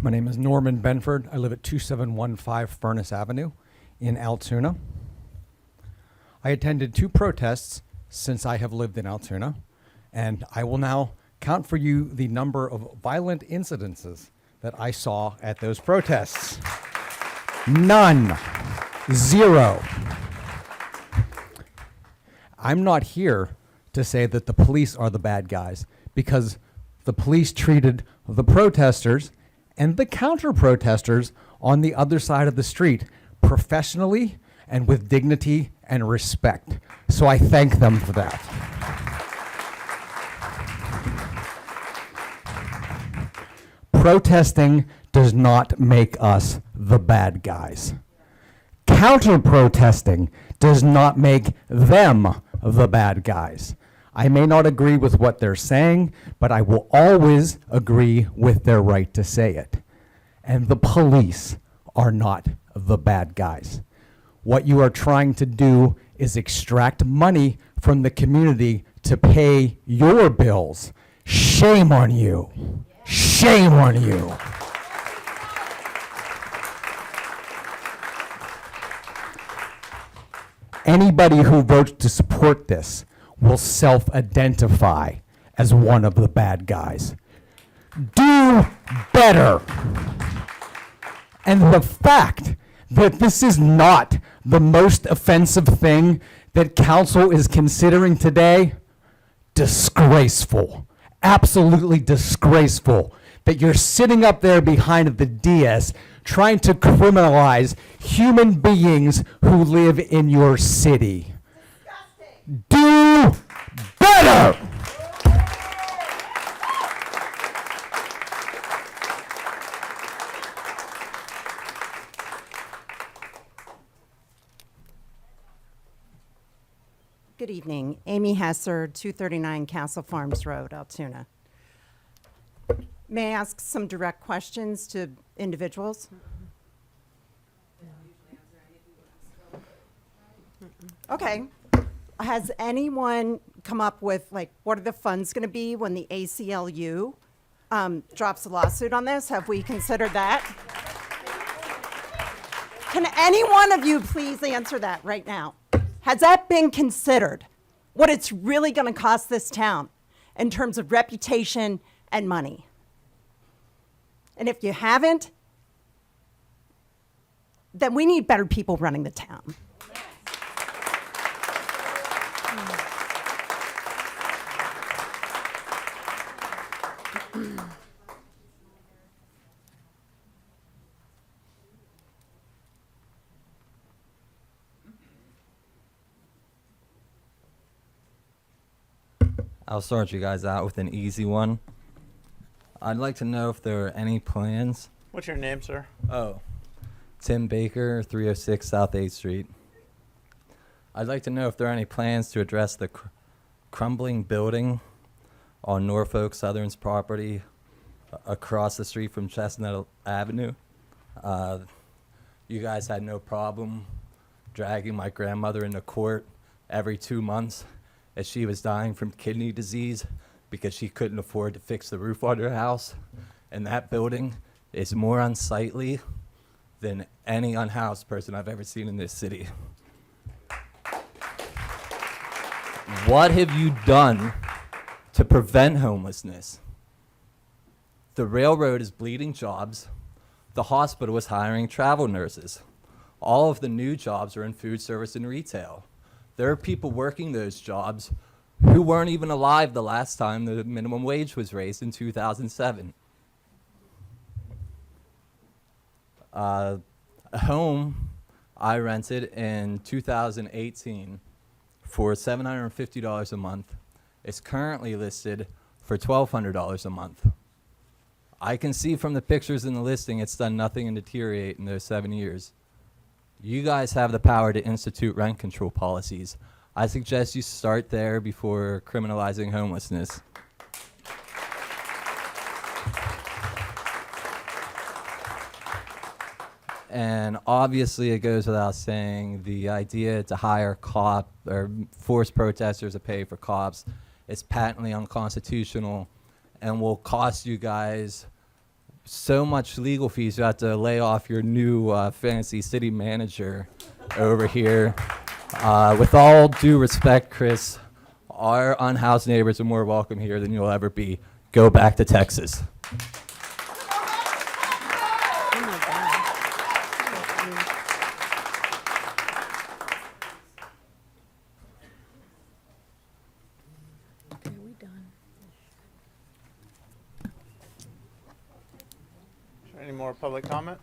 My name is Norman Benford. I live at 2715 Furnace Avenue in Altoona. I attended 2 protests since I have lived in Altoona, and I will now count for you the number of violent incidences that I saw at those protests. None. 0. I'm not here to say that the police are the bad guys, because the police treated the protesters and the counter-protesters on the other side of the street professionally and with dignity and respect. So I thank them for that. Protesting does not make us the bad guys. Counter-protesting does not make them the bad guys. I may not agree with what they're saying, but I will always agree with their right to say it. And the police are not the bad guys. What you are trying to do is extract money from the community to pay your bills. Shame on you. Shame on you. Anybody who votes to support this will self-identify as one of the bad guys. Do better. And the fact that this is not the most offensive thing that council is considering today, disgraceful. Absolutely disgraceful that you're sitting up there behind the DS trying to criminalize human beings who live in your city. Do better! Good evening. Amy Hesser, 239 Castle Farms Road, Altoona. May I ask some direct questions to individuals? Okay. Has anyone come up with, like, what are the funds going to be when the ACLU drops a lawsuit on this? Have we considered that? Can any one of you please answer that right now? Has that been considered? What it's really going to cost this town in terms of reputation and money? And if you haven't, then we need better people running the town. I'll start you guys out with an easy one. I'd like to know if there are any plans. What's your name, sir? Oh, Tim Baker, 306 South 8th Street. I'd like to know if there are any plans to address the crumbling building on Norfolk Southern's property across the street from Chestnut Avenue. You guys had no problem dragging my grandmother into court every 2 months as she was dying from kidney disease because she couldn't afford to fix the roof on her house. And that building is more unsightly than any unhoused person I've ever seen in this city. What have you done to prevent homelessness? The railroad is bleeding jobs. The hospital is hiring travel nurses. All of the new jobs are in food service and retail. There are people working those jobs who weren't even alive the last time the minimum wage was raised in 2007. A home I rented in 2018 for $750 a month is currently listed for $1,200 a month. I can see from the pictures in the listing it's done nothing to deteriorate in those 7 years. You guys have the power to institute rent control policies. I suggest you start there before criminalizing homelessness. And obviously it goes without saying, the idea to hire cop or force protesters to pay for cops is patently unconstitutional and will cost you guys so much legal fees you have to lay off your new fancy city manager over here. With all due respect, Chris, our unhoused neighbors are more welcome here than you'll ever be. Go back to Texas. Any more public comment?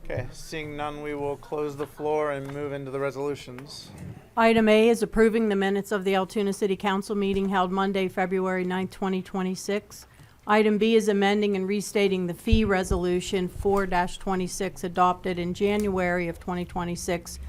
Okay, seeing none, we will close the floor and move into the resolutions. Item A is approving the minutes of the Altoona City Council meeting held Monday, February 9th, 2026. Item B is amending and restating the fee resolution 4-26 adopted in January of 2026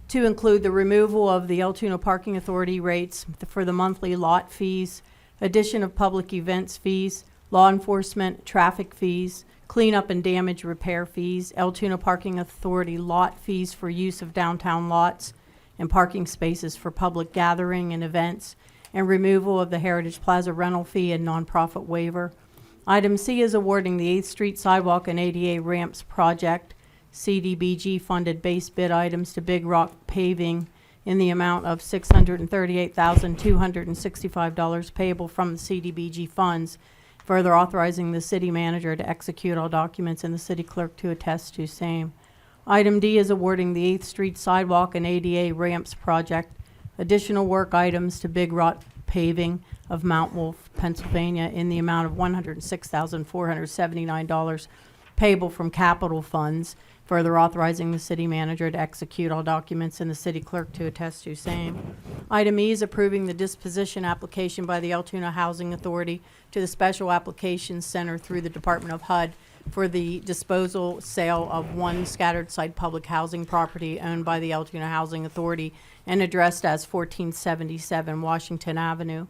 to include the removal of the Altoona Parking Authority rates for the monthly lot fees, addition of public events fees, law enforcement, traffic fees, cleanup and damage repair fees, Altoona Parking Authority lot fees for use of downtown lots and parking spaces for public gathering and events, and removal of the Heritage Plaza rental fee and nonprofit waiver. Item C is awarding the 8th Street Sidewalk and ADA Ramps Project CDBG funded base bid items to Big Rock Paving in the amount of $638,265 payable from the CDBG funds, further authorizing the city manager to execute all documents and the city clerk to attest to same. Item D is awarding the 8th Street Sidewalk and ADA Ramps Project additional work items to Big Rock Paving of Mount Wolf, Pennsylvania, in the amount of $106,479 payable from capital funds. Further authorizing the city manager to execute all documents and the city clerk to attest to same. Item E is approving the disposition application by the Altoona Housing Authority to the Special Applications Center through the Department of HUD for the disposal sale of one scattered site public housing property owned by the Altoona Housing Authority and addressed as 1477 Washington Avenue.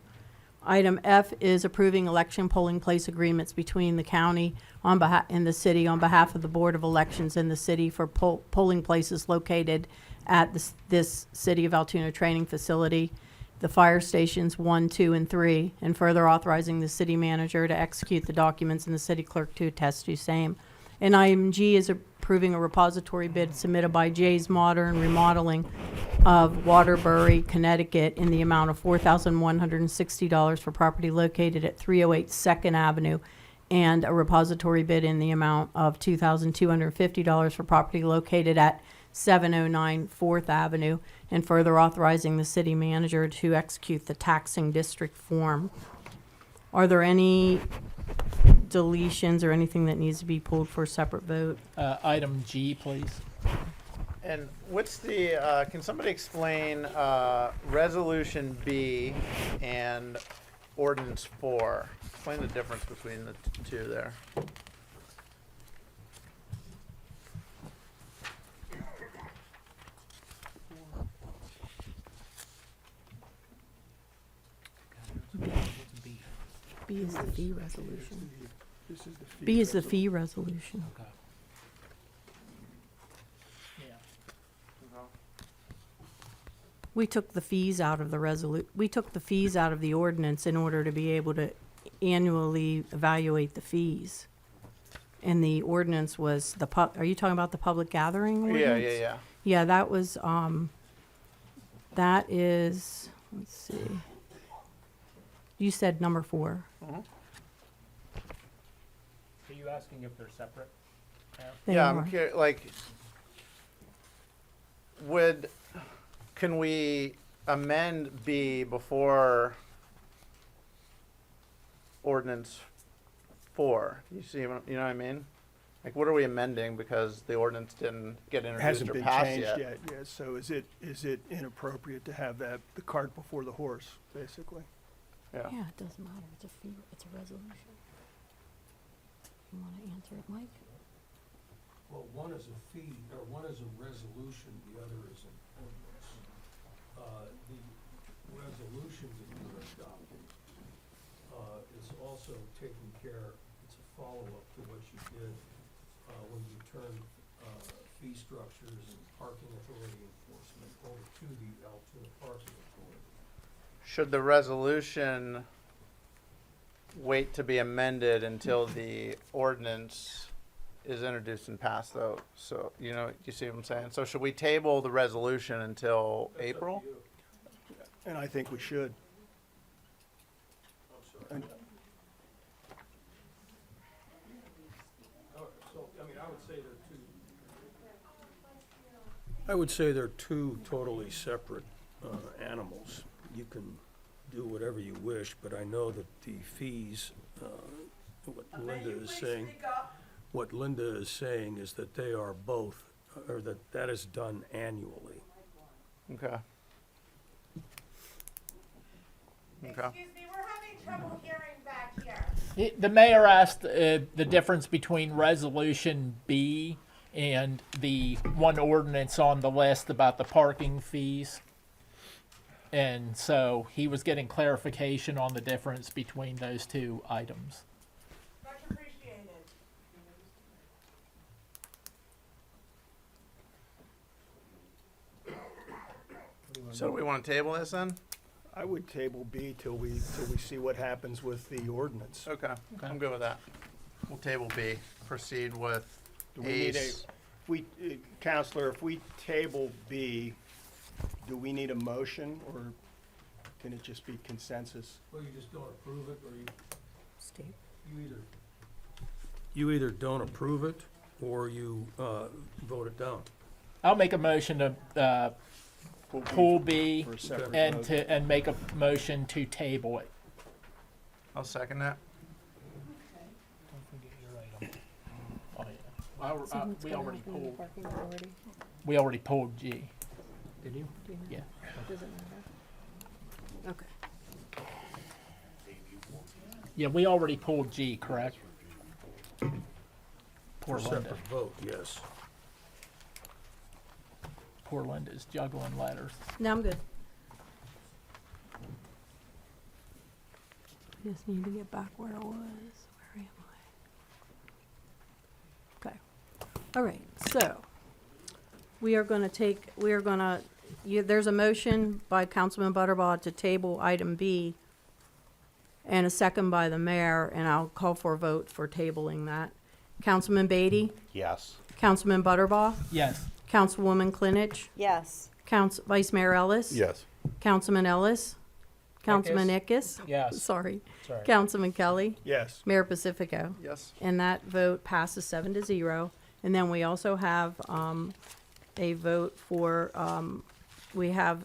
Item F is approving election polling place agreements between the county on behalf and the city on behalf of the Board of Elections in the city for polling places located at this City of Altoona training facility, the fire stations 1, 2, and 3, and further authorizing the city manager to execute the documents and the city clerk to attest to same. And item G is approving a repository bid submitted by Jay's Modern Remodeling of Waterbury, Connecticut, in the amount of $4,160 for property located at 308 2nd Avenue, and a repository bid in the amount of $2,250 for property located at 709 4th Avenue, and further authorizing the city manager to execute the taxing district form. Are there any deletions or anything that needs to be pulled for a separate vote? Item G, please. And what's the, can somebody explain Resolution B and Ordinance 4? Explain the difference between the two there. B is the fee resolution. B is the fee resolution. We took the fees out of the we took the fees out of the ordinance in order to be able to annually evaluate the fees. And the ordinance was are you talking about the public gathering ordinance? Yeah. Yeah, that was, that is, let's see. You said number 4. Are you asking if they're separate? They Yeah, are. I'm curious, like, can we amend B before Ordinance 4? You see, what you know what I mean? Like, what are we amending because the ordinance didn't get introduced Hasn't or been passed changed yet? yet, so is it inappropriate to have the cart before the horse, basically? Yeah. Yeah, it doesn't matter. It's a fee, it's a resolution. You want to answer it, Mike? Well, one is a fee, or one is a resolution, the other is an ordinance. The resolution that you adopted is also taking care, it's a follow-up to what you did when you turned fee structures and parking authority enforcement over to the Altoona Parking Authority. Should the resolution wait to be amended until the ordinance is introduced and passed though? So, you see what I'm saying? So should we table the resolution until April? And I think we should. And I would say they're two totally separate animals. You can do whatever you wish, but I know that the fees, what Linda is saying is that they are both, or that is done annually. Okay. Okay. Excuse me, we're having trouble hearing back here. The mayor asked the difference between Resolution B and the one ordinance on the list about the parking fees. And so he was getting clarification on the difference between those two items. Much appreciated. So do we want to table this then? I would table B till we see what happens with the ordinance. Okay, I'm good with that. We'll table B. Proceed with Do we need Ace. Counselor, if we table B, do we need a motion, or can it just be consensus? Well, you just don't approve it, or Steve? you either don't approve it, or you vote it down. I'll make a motion to pull B For a separate and vote. and make a motion to table it. I'll second that. Oh, yeah. We already pulled. We already pulled G. Did you? Yeah. Okay. Yeah, we already pulled G, correct? Poor Linda. Separate vote, yes. Poor Linda's juggling letters. No, I'm good. Just need to get back where I was. Where am I? Okay. All right, so there's a motion by Councilman Butterbaugh to table item B and a second by the mayor, and I'll call for a vote for tabling that. Councilman Beatty? Yes. Councilman Butterbaugh? Yes. Councilwoman Klinich? Yes. Vice Mayor Ellis? Yes. Councilman Ellis? Councilman Ickes? Yes. Sorry. Sorry. Councilman Kelly? Yes. Mayor Pacifico? Yes. And that vote passes 7-0. And then we also have a vote for, we are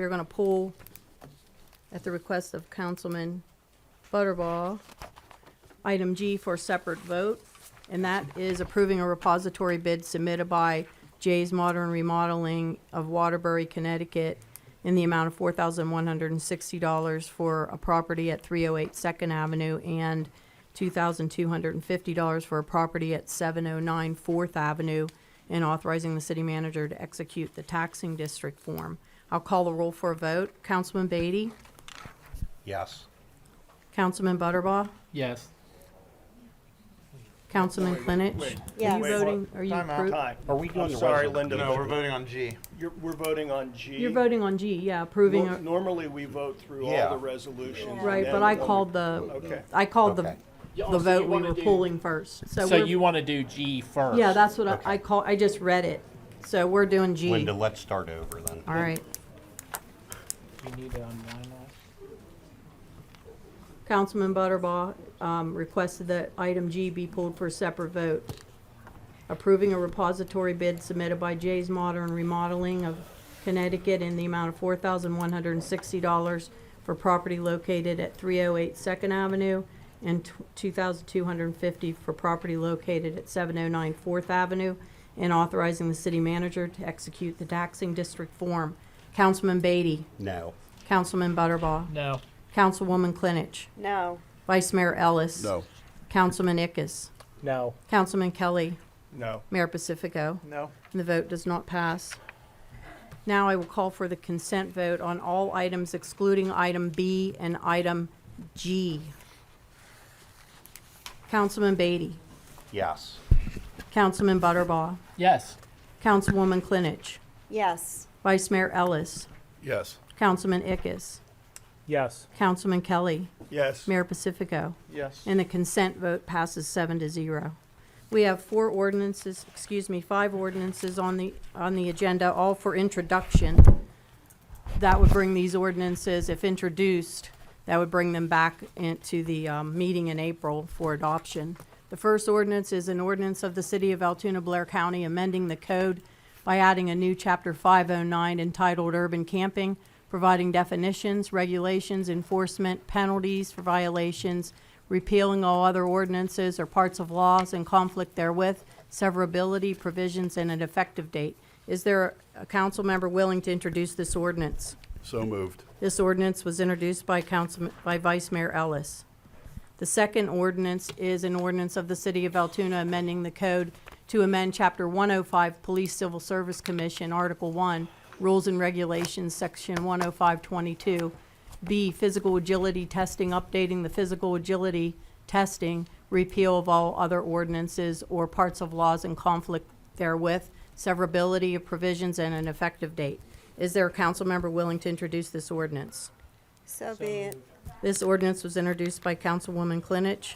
going to pull, at the request of Councilman Butterbaugh, item G for a separate vote, and that is approving a repository bid submitted by Jay's Modern Remodeling of Waterbury, Connecticut, in the amount of $4,160 for a property at 308 Second Avenue and $2,250 for a property at 709 Fourth Avenue, and authorizing the city manager to execute the taxing district form. I'll call the roll for a vote. Councilman Beatty? Yes. Councilman Butterbaugh? Yes. Councilman Klinich? wait. Are you Yes. voting, are you Time out. appro- Time. Are we doing I'm the sorry, resolution? Linda. No, we're voting on G. We're voting on G. You're voting on G, yeah, approving, a- Normally, we vote through all Yeah. the resolutions. and right, then but I when we- called Okay. Okay. the vote we were pulling first. So we're- you want to do G first? Yeah, that's what I just read it. So we're doing G. Linda, let's start over then. All right. You need to unwind that. Councilman Butterbaugh requested that item G be pulled for a separate vote. Approving a repository bid submitted by Jay's Modern Remodeling of Connecticut in the amount of $4,160 for property located at 308 Second Avenue and $2,250 for property located at 709 Fourth Avenue, and authorizing the city manager to execute the taxing district form. Councilman Beatty? No. Councilman Butterbaugh? No. Councilwoman Klinich? No. Vice Mayor Ellis? No. Councilman Ickes? No. Councilman Kelly? No. Mayor Pacifico? No. And the vote does not pass. Now I will call for the consent vote on all items excluding item B and item G. Councilman Beatty? Yes. Councilman Butterbaugh? Yes. Councilwoman Klinich? Yes. Vice Mayor Ellis? Yes. Councilman Ickes? Yes. Councilman Kelly? Yes. Mayor Pacifico? Yes. And the consent vote passes 7-0. We have five ordinances on the agenda, all for introduction. That would bring these ordinances, if introduced, that would bring them back into the meeting in April for adoption. The first ordinance is an ordinance of the City of Altoona, Blair County, amending the code by adding a new Chapter 509 entitled Urban Camping, providing definitions, regulations, enforcement, penalties for violations, repealing all other ordinances or parts of laws in conflict therewith, severability, provisions, and an effective date. Is there a council member willing to introduce this ordinance? So moved. This ordinance was introduced by Vice Mayor Ellis. The second ordinance is an ordinance of the City of Altoona amending the code to amend Chapter 105 Police Civil Service Commission, Article 1, Rules and Regulations, Section 10522. B, physical agility testing, updating the physical agility testing, repeal of all other ordinances or parts of laws in conflict therewith, severability of provisions, and an effective date. Is there a council member willing to introduce this ordinance? So be it. This ordinance was introduced by Councilwoman Klinich.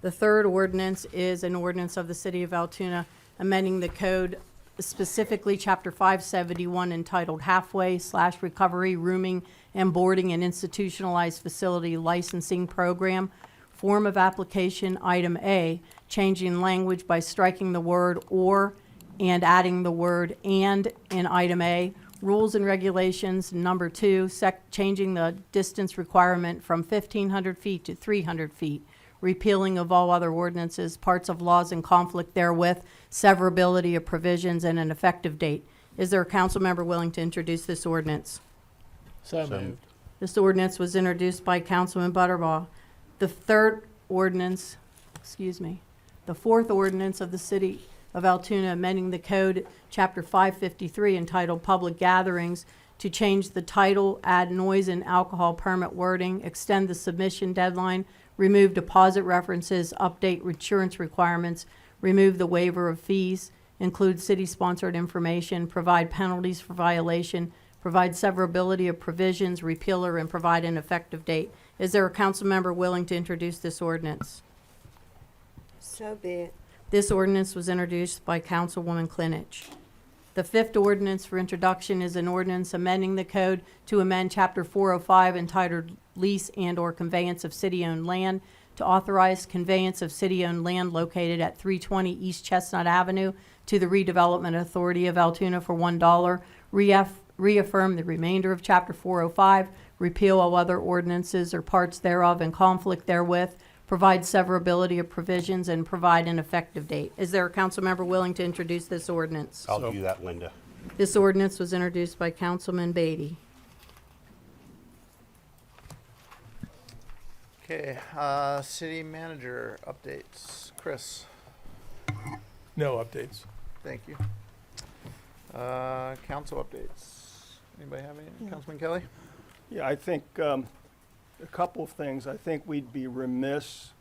The third ordinance is an ordinance of the City of Altoona amending the code, specifically Chapter 571 entitled Halfway/Recovery, Rooming and Boarding and Institutionalized Facility Licensing Program. Form of application, item A, changing language by striking the word "or" and adding the word "and" in item A, Rules and regulations, number 2, changing the distance requirement from 1,500 feet to 300 feet, repealing of all other ordinances, parts of laws in conflict therewith, severability of provisions, and an effective date. Is there a council member willing to introduce this ordinance? So moved. This ordinance was introduced by Councilman Butterbaugh. The fourth ordinance of the City of Altoona amending the code, Chapter 553, entitled Public Gatherings, to change the title, add noise and alcohol permit wording, extend the submission deadline, remove deposit references, update insurance requirements, remove the waiver of fees, include city-sponsored information, provide penalties for violation, provide severability of provisions, repealer, and provide an effective date. Is there a council member willing to introduce this ordinance? So be it. This ordinance was introduced by Councilwoman Klinich. The fifth ordinance for introduction is an ordinance amending the code to amend Chapter 405 entitled Lease and/or Conveyance of City-Owned Land to authorize conveyance of city-owned land located at 320 East Chestnut Avenue to the Redevelopment Authority of Altoona for $1, reaffirm the remainder of Chapter 405, repeal all other ordinances or parts thereof in conflict therewith, provide severability of provisions, and provide an effective date. Is there a council member willing to introduce this ordinance? I'll do that, Linda. This ordinance was introduced by Councilman Beatty. Okay, city manager updates. Chris, No updates. thank you. Council updates. Anybody have any? Councilman Kelly? Yeah, I think a couple of things. I think we'd be remiss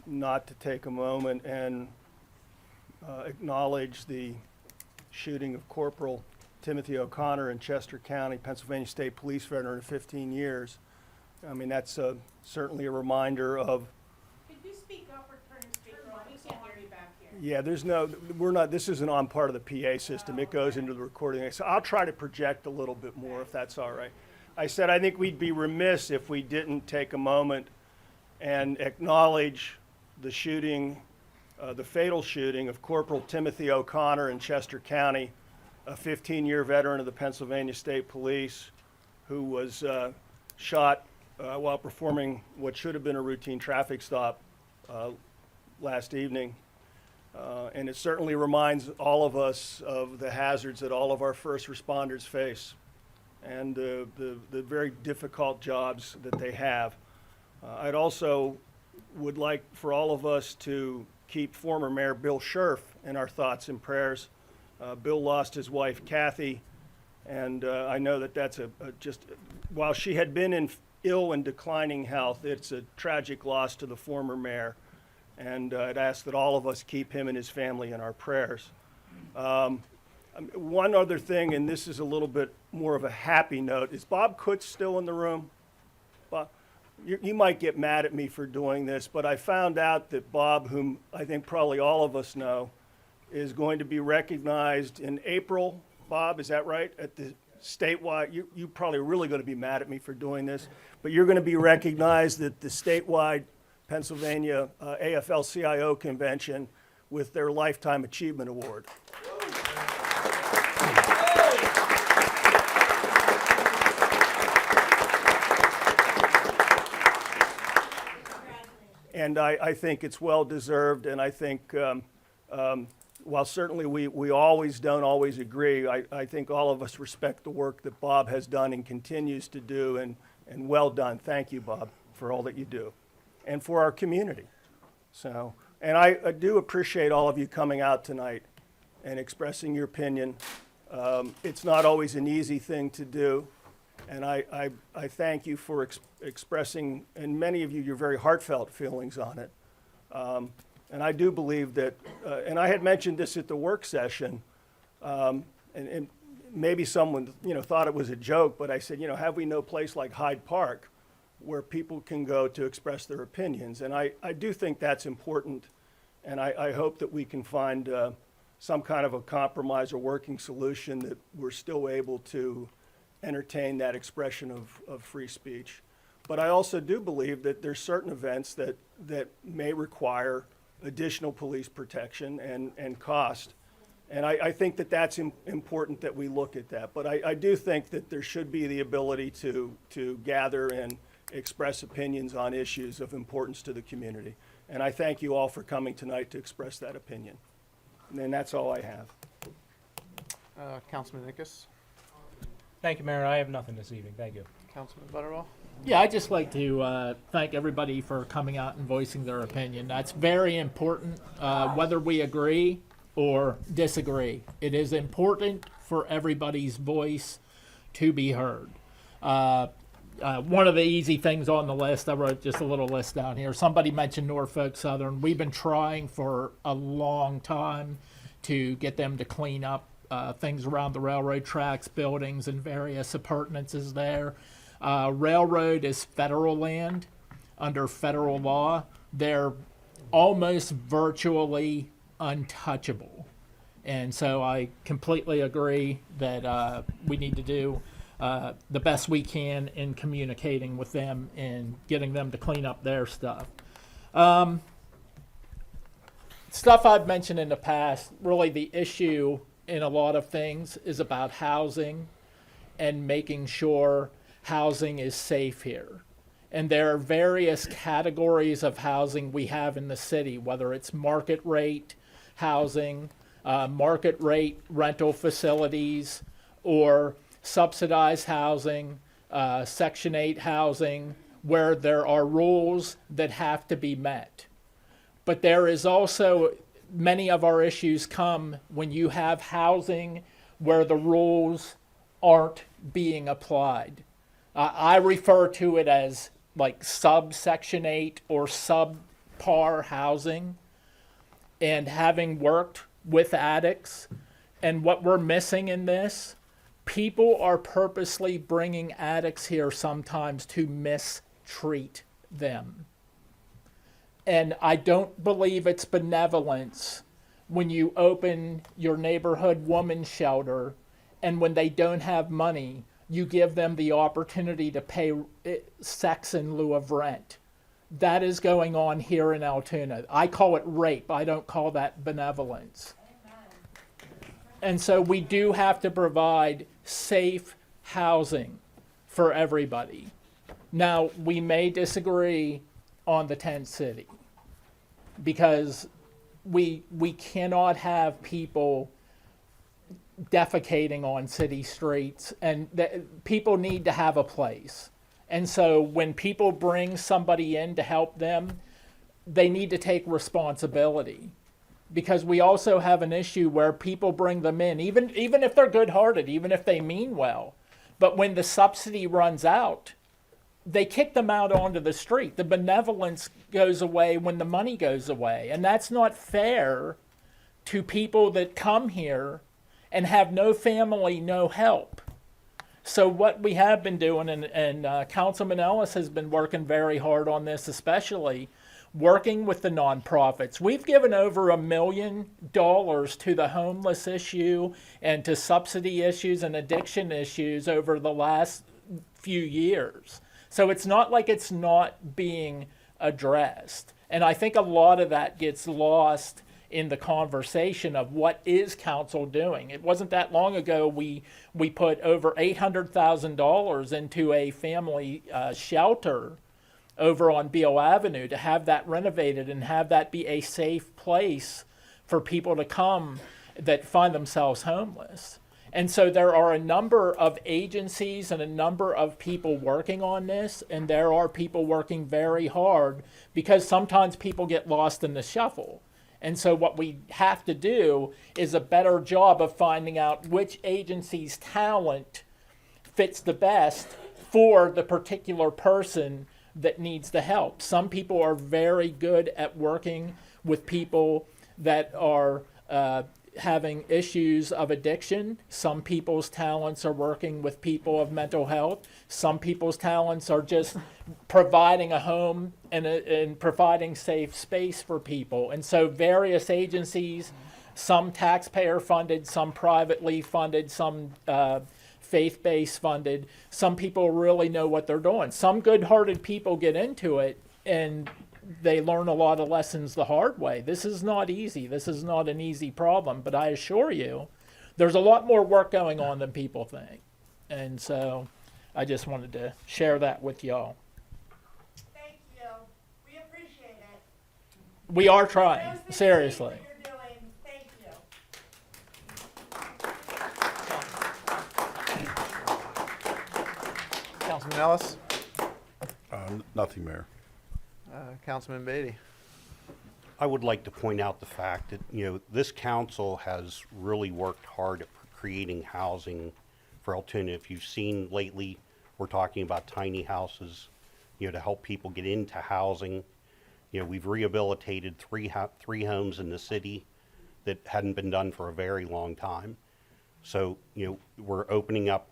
not to take a moment and acknowledge the shooting of Corporal Timothy O'Connor in Chester County, Pennsylvania State Police veteran of 15 years. I mean, that's certainly a reminder of. Could you speak up or turn your speaker on? We can't hear you back here. Yeah, we're not, this isn't on part of the PA system. It goes into the recording. So I'll try to project a little bit more if that's all right. I said I think we'd be remiss if we didn't take a moment and acknowledge the shooting, the fatal shooting of Corporal Timothy O'Connor in Chester County, a 15-year veteran of the Pennsylvania State Police who was shot while performing what should have been a routine traffic stop last evening. And it certainly reminds all of us of the hazards that all of our first responders face and the very difficult jobs that they have. I'd also would like for all of us to keep former Mayor Bill Scherf in our thoughts and prayers. Bill lost his wife, Kathy, and I know that that's while she had been in ill and declining health, it's a tragic loss to the former mayor. And I'd ask that all of us keep him and his family in our prayers. One other thing, and this is a little bit more of a happy note, is Bob Kutz still in the room? Bob, you might get mad at me for doing this, but I found out that Bob, whom I think probably all of us know, is going to be recognized in April. Bob, is that right? At the statewide, you're probably really going to be mad at me for doing this, but you're going to be recognized at the statewide Pennsylvania AFL-CIO convention with their Lifetime Achievement Award. And I think it's well-deserved, and I think while certainly we don't always agree, I think all of us respect the work that Bob has done and continues to do, and well done. Thank you, Bob, for all that you do. And for our community. So, and I do appreciate all of you coming out tonight and expressing your opinion. It's not always an easy thing to do, and I thank you for expressing, and many of you, your very heartfelt feelings on it. And I do believe that, and I had mentioned this at the work session, and maybe someone thought it was a joke, but I said, have we no place like Hyde Park where people can go to express their opinions? And I do think that's important, and I hope that we can find some kind of a compromise or working solution that we're still able to entertain that expression of free speech. But I also do believe that there's certain events that may require additional police protection and cost. And I think that that's important that we look at that. But I do think that there should be the ability to gather and express opinions on issues of importance to the community. And I thank you all for coming tonight to express that opinion. And that's all I have. Councilman Nickus, Thank you, Mayor. I have nothing this evening. Thank you. Councilman Butterwell. Yeah, I'd just like to thank everybody for coming out and voicing their opinion. That's very important, whether we agree or disagree. It is important for everybody's voice to be heard. One of the easy things on the list, I wrote just a little list down here. Somebody mentioned Norfolk Southern. We've been trying for a long time to get them to clean up things around the railroad tracks, buildings, and various appurtenances there. Railroad is federal land under federal law. They're almost virtually untouchable. And so I completely agree that we need to do the best we can in communicating with them and getting them to clean up their stuff. Stuff I've mentioned in the past, really the issue in a lot of things is about housing and making sure housing is safe here. And there are various categories of housing we have in the city, whether it's market rate housing, market rate rental facilities, or subsidized housing, Section 8 housing, where there are rules that have to be met. But there is also, many of our issues come when you have housing where the rules aren't being applied. I refer to it as like subsection 8 or subpar housing. And having worked with addicts, and what we're missing in this, people are purposely bringing addicts here sometimes to mistreat them. And I don't believe it's benevolence when you open your neighborhood woman's shelter and when they don't have money, you give them the opportunity to pay sex in lieu of rent. That is going on here in Altoona. I call it rape. I don't call that benevolence. And so we do have to provide safe housing for everybody. Now, we may disagree on the tent city because we cannot have people defecating on city streets, and people need to have a place. And so when people bring somebody in to help them, they need to take responsibility. Because we also have an issue where people bring them in, even if they're good-hearted, even if they mean well. But when the subsidy runs out, they kick them out onto the street. The benevolence goes away when the money goes away. And that's not fair to people that come here and have no family, no help. So what we have been doing, and Councilman Ellis has been working very hard on this, especially working with the nonprofits. We've given over $1 million to the homeless issue and to subsidy issues and addiction issues over the last few years. So it's not like it's not being addressed. And I think a lot of that gets lost in the conversation of what is council doing. It wasn't that long ago we put over $800,000 into a family shelter over on Beale Avenue to have that renovated and have that be a safe place for people to come that find themselves homeless. And so there are a number of agencies and a number of people working on this, and there are people working very hard because sometimes people get lost in the shuffle. And so what we have to do is a better job of finding out which agency's talent fits the best for the particular person that needs the help. Some people are very good at working with people that are having issues of addiction. Some people's talents are working with people of mental health. Some people's talents are just providing a home and providing safe space for people. And so various agencies, some taxpayer funded, some privately funded, some faith-based funded, some people really know what they're doing. Some good-hearted people get into it and they learn a lot of lessons the hard way. This is not easy. This is not an easy problem, but I assure you, there's a lot more work going on than people think. And so I just wanted to share that with y'all. Thank you. We appreciate it. We are trying, seriously. You're doing. Thank you. Councilman Ellis? Nothing, Mayor. Councilman Beatty? I would like to point out the fact that, this council has really worked hard at creating housing for Altoona. If you've seen lately, we're talking about tiny houses, to help people get into housing. We've rehabilitated three homes in the city that hadn't been done for a very long time. So, we're opening up,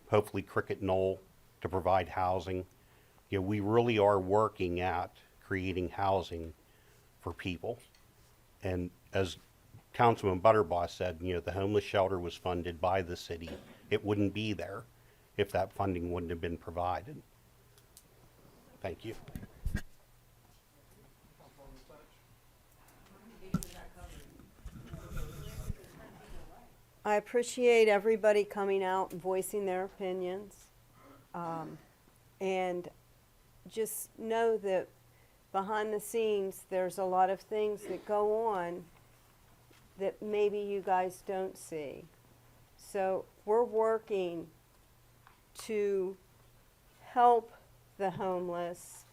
hopefully Cricket Knoll to provide housing. We really are working at creating housing for people. And as Councilman Butterbaugh said, the homeless shelter was funded by the city. It wouldn't be there if that funding wouldn't have been provided. Thank you. I appreciate everybody coming out and voicing their opinions. And just know that behind the scenes, there's a lot of things that go on that maybe you guys don't see. So we're working to help the homeless,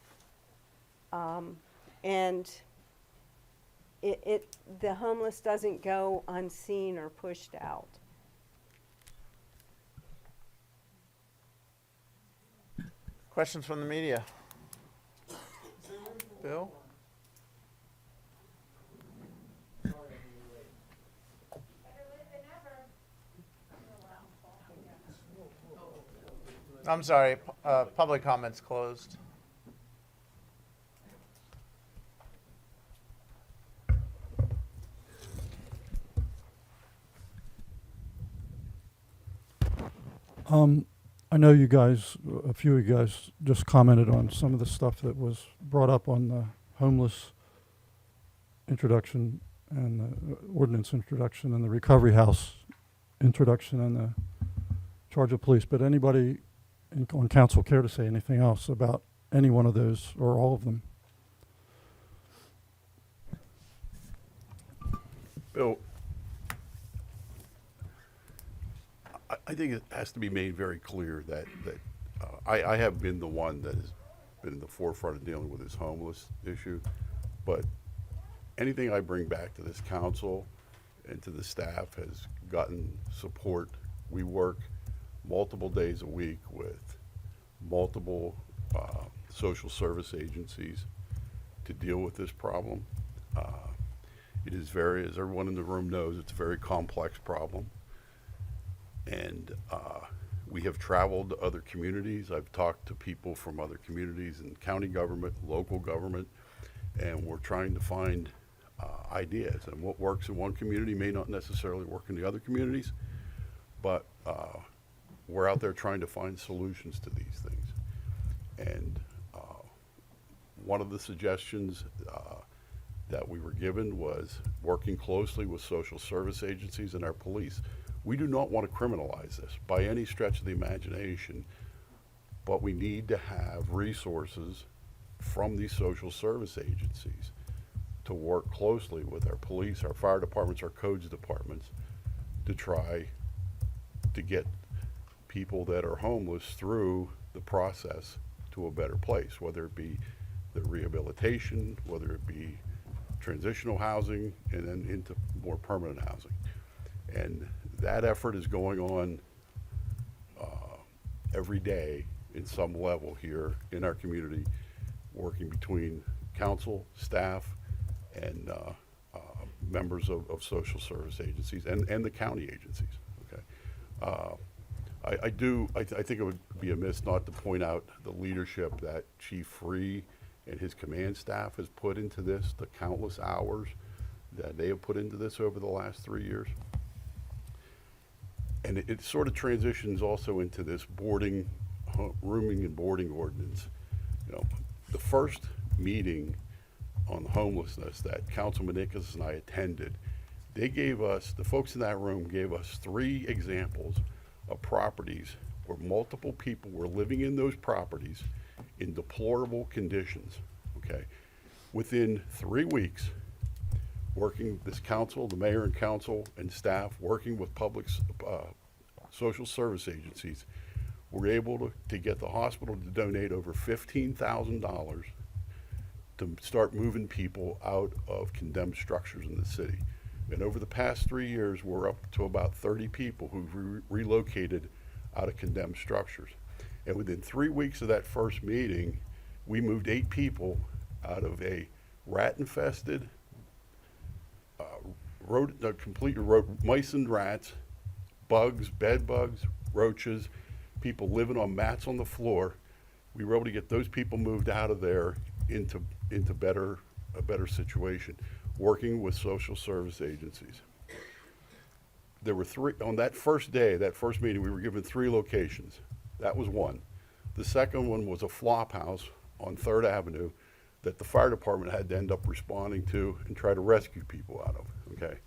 and the homeless doesn't go unseen or pushed out. Questions from the media? Bill? I'm sorry, public comments closed. I know you guys, a few of you guys just commented on some of the stuff that was brought up on the homeless introduction and the ordinance introduction and the recovery house introduction and the charge of police. But anybody on council care to say anything else about any one of those or all of them? Bill, I think it has to be made very clear that I have been the one that has been in the forefront of dealing with this homeless issue, but anything I bring back to this council and to the staff has gotten support. We work multiple days a week with multiple social service agencies to deal with this problem. It is very, as everyone in the room knows, it's a very complex problem. And we have traveled to other communities. I've talked to people from other communities in county government, local government, and we're trying to find ideas. And what works in one community may not necessarily work in the other communities, but we're out there trying to find solutions to these things. And one of the suggestions that we were given was working closely with social service agencies and our police. We do not want to criminalize this by any stretch of the imagination, but we need to have resources from these social service agencies to work closely with our police, our fire departments, our codes departments to try to get people that are homeless through the process to a better place, whether it be the rehabilitation, whether it be transitional housing, and then into more permanent housing. And that effort is going on every day in some level here in our community, working between council, staff, and members of social service agencies and the county agencies. Okay, I think it would be amiss not to point out the leadership that Chief Free and his command staff has put into this, the countless hours that they have put into this over the last 3 years. And it sort of transitions also into this rooming and boarding ordinance. You know, the first meeting on homelessness that Councilman Nicholas and I attended, they gave us, the folks in that room gave us 3 examples of properties where multiple people were living in those properties in deplorable conditions, okay? Within 3 weeks, working this council, the mayor and council and staff, working with social service agencies, were able to get the hospital to donate over $15,000 to start moving people out of condemned structures in the city. And over the past 3 years, we're up to about 30 people who've relocated out of condemned structures. And within 3 weeks of that first meeting, we moved 8 people out of a rat-infested, mice and rats, bugs, bed bugs, roaches, people living on mats on the floor. We were able to get those people moved out of there into a better situation, working with social service agencies. There were 3, on that first day, that first meeting, we were given 3 locations. That was one. The second one was a flop house on 3rd Avenue that the fire department had to end up responding to and try to rescue people out of, okay?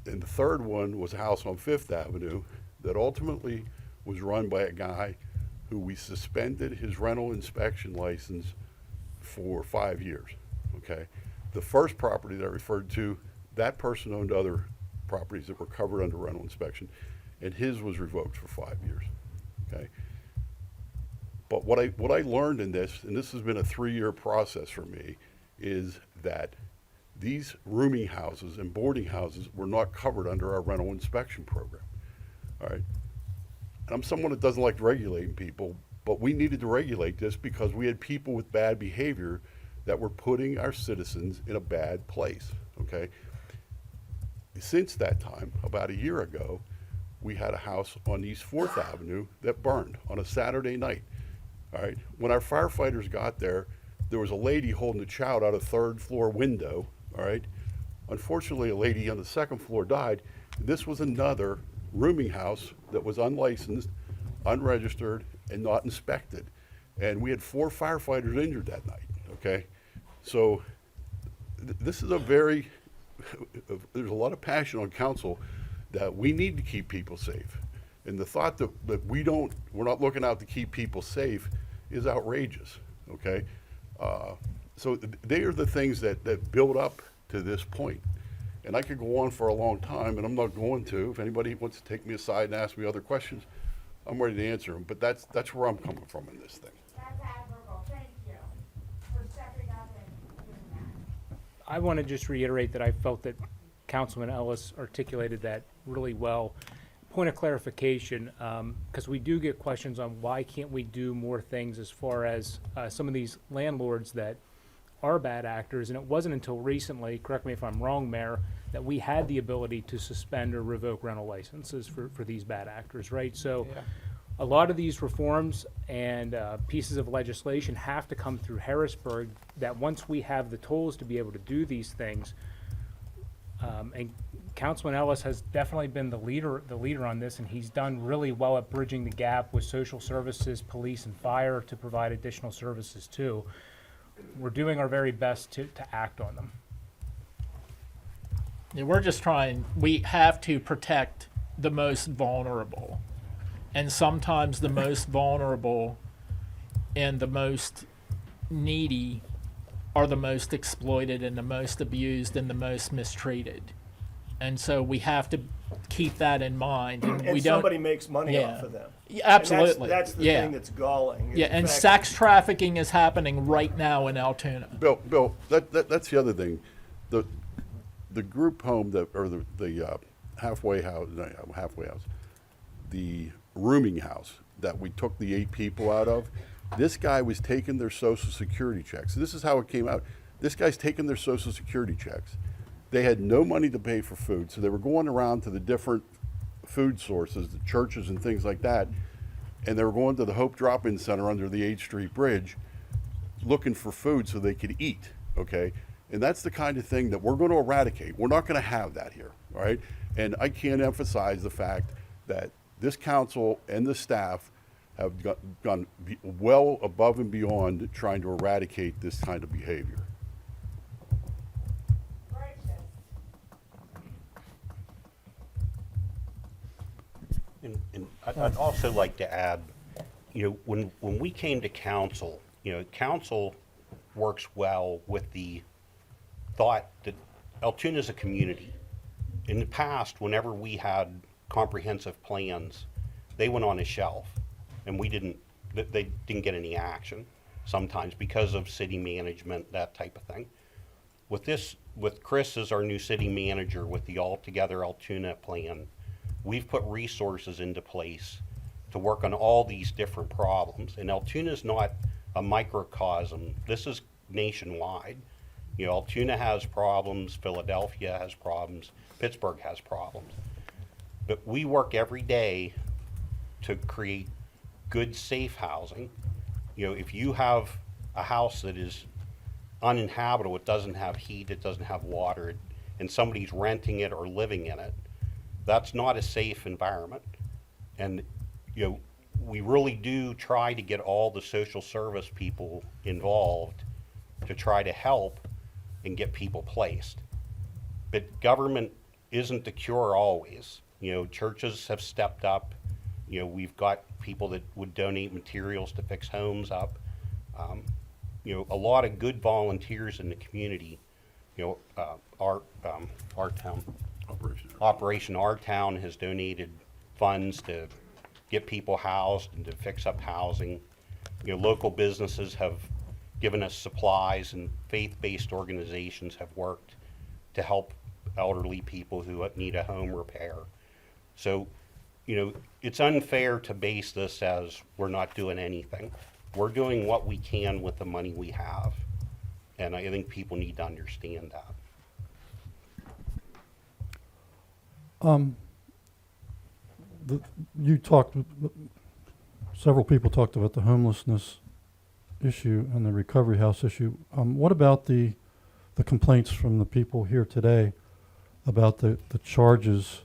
And the third one was a house on 5th Avenue that ultimately was run by a guy who we suspended his rental inspection license for 5 years, okay? The first property that I referred to, that person owned other properties that were covered under rental inspection, and his was revoked for 5 years, okay? But what I learned in this, and this has been a 3-year process for me, is that these rooming houses and boarding houses were not covered under our rental inspection program, all right? And I'm someone that doesn't like regulating people, but we needed to regulate this because we had people with bad behavior that were putting our citizens in a bad place, okay? Since that time, about a year ago, we had a house on East 4th Avenue that burned on a Saturday night, all right? When our firefighters got there, there was a lady holding a child out a 3rd floor window, all right? Unfortunately, a lady on the 2nd floor died. This was another rooming house that was unlicensed, unregistered, and not inspected. And we had 4 firefighters injured that night, okay? So this is a very, there's a lot of passion on council that we need to keep people safe. And the thought that we're not looking out to keep people safe is outrageous, okay? So they are the things that build up to this point. And I could go on for a long time, and I'm not going to. If anybody wants to take me aside and ask me other questions, I'm ready to answer them. But that's where I'm coming from in this thing. That's admirable. Thank you for stepping up and doing that. I want to just reiterate that I felt that Councilman Ellis articulated that really well. Point of clarification, because we do get questions on why can't we do more things as far as some of these landlords that are bad actors, and it wasn't until recently, correct me if I'm wrong, Mayor, that we had the ability to suspend or revoke rental licenses for these bad actors, right? So a lot of these reforms and pieces of legislation have to come through Harrisburg, that once we have the tools to be able to do these things, and Councilman Ellis has definitely been the leader on this, and he's done really well at bridging the gap with social services, police, and fire to provide additional services too. We're doing our very best to act on them. Yeah, we're just trying, we have to protect the most vulnerable. And sometimes the most vulnerable and the most needy are the most exploited and the most abused and the most mistreated. And so we have to keep that in mind. And we don't, somebody makes money off of them. Yeah, absolutely. And that's the thing that's galling. Yeah, and sex trafficking is happening right now in Altoona. Bill, that's the other thing. The group home or the halfway house, the rooming house that we took the 8 people out of, this guy was taking their Social Security checks. This is how it came out. This guy's taking their Social Security checks. They had no money to pay for food, so they were going around to the different food sources, the churches and things like that, and they were going to the Hope Drop-In Center under the 8th Street Bridge looking for food so they could eat, okay? And that's the kind of thing that we're going to eradicate. We're not going to have that here, all right? And I can't emphasize the fact that this council and the staff have gone well above and beyond trying to eradicate this kind of behavior. And I'd also like to add, when we came to council, council works well with the thought that Altoona is a community. In the past, whenever we had comprehensive plans, they went on a shelf, and they didn't get any action, sometimes because of city management, that type of thing. With Chris as our new city manager, with the Altogether Altoona plan, we've put resources into place to work on all these different problems. And Altoona is not a microcosm. This is nationwide. Altoona has problems, Philadelphia has problems, Pittsburgh has problems. But we work every day to create good, safe housing. If you have a house that is uninhabitable, it doesn't have heat, it doesn't have water, and somebody's renting it or living in it, that's not a safe environment. And, we really do try to get all the social service people involved to try to help and get people placed. But government isn't the cure always. Churches have stepped up. We've got people that would donate materials to fix homes up. A lot of good volunteers in the community. Our town, Operation Our Town has donated funds to get people housed and to fix up housing. Local businesses have given us supplies, and faith-based organizations have worked to help elderly people who need a home repair. So, it's unfair to base this as we're not doing anything. We're doing what we can with the money we have, and I think people need to understand that. Several people talked about the homelessness issue and the recovery house issue. What about the complaints from the people here today about the charges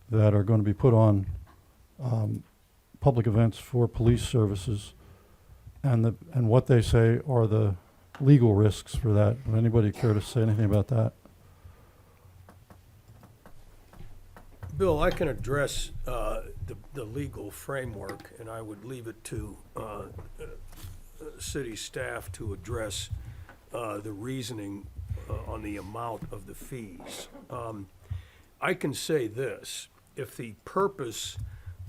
that are going to be put on public events for police services, and what they say are the legal risks for that? Would anybody care to say anything about that? Bill, I can address the legal framework, and I would leave it to city staff to address the reasoning on the amount of the fees. I can say this: if the purpose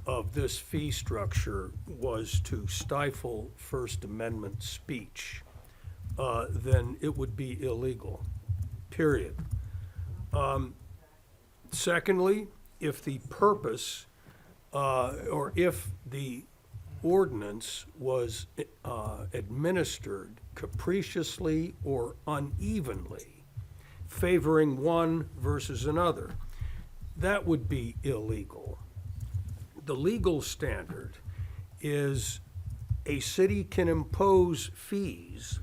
of this fee structure was to stifle First Amendment speech, then it would be illegal, period. Secondly, if the purpose or if the ordinance was administered capriciously or unevenly, favoring one versus another, that would be illegal. The legal standard is a city can impose fees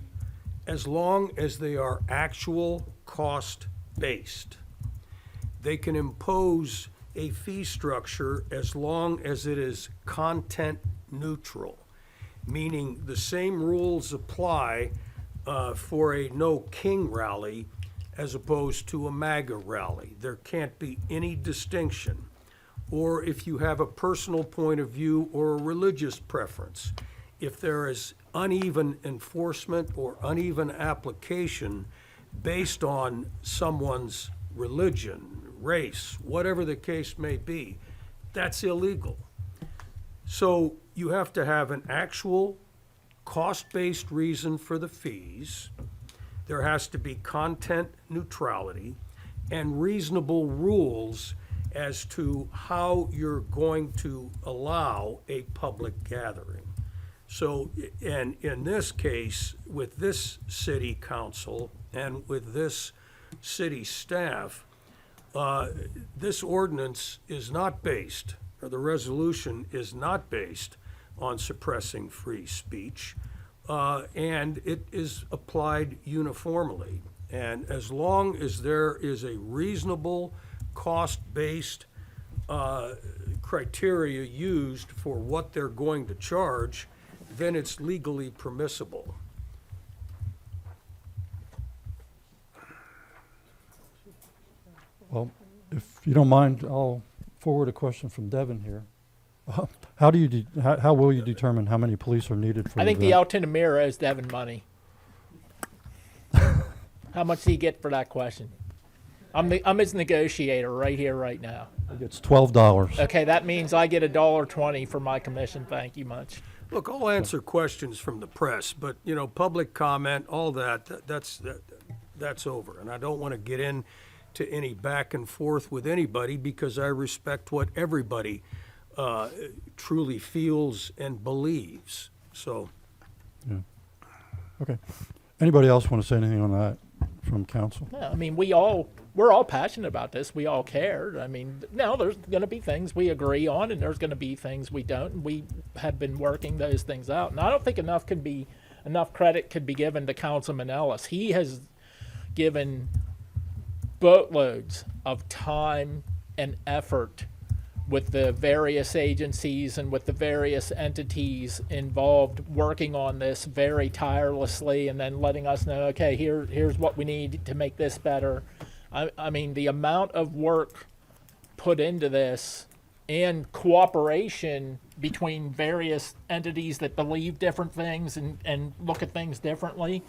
as long as they are actual cost-based. They can impose a fee structure as long as it is content neutral, meaning the same rules apply for a No King rally as opposed to a MAGA rally. There can't be any distinction. Or if you have a personal point of view or a religious preference, if there is uneven enforcement or uneven application based on someone's religion, race, whatever the case may be, that's illegal. So you have to have an actual cost-based reason for the fees. There has to be content neutrality and reasonable rules as to how you're going to allow a public gathering. So, and in this case, with this city council and with this city staff, this ordinance is not based, or the resolution is not based on suppressing free speech, and it is applied uniformly. And as long as there is a reasonable, cost-based criteria used for what they're going to charge, then it's legally permissible. Well, if you don't mind, I'll forward a question from Devin here. How do you, how will you determine how many police are needed for I think the event? Altoona Mirror owes Devin money. How much do you get for that question? I'm his negotiator right here, right now. It's $12. Okay, that means I get $1.20 for my commission. Thank you much. Look, I'll answer questions from the press, but, you know, public comment, all that's over. And I don't want to get into any back and forth with anybody because I respect what everybody truly feels and believes. So, Okay. Anybody else want to say anything on that from council? Yeah, I mean, we're all passionate about this. We all care. I mean, now there's going to be things we agree on, and there's going to be things we don't. And we have been working those things out. And I don't think enough credit could be given to Councilman Ellis. He has given boatloads of time and effort with the various agencies and with the various entities involved working on this very tirelessly and then letting us know, okay, here's what we need to make this better. I mean, the amount of work put into this and cooperation between various entities that believe different things and look at things differently,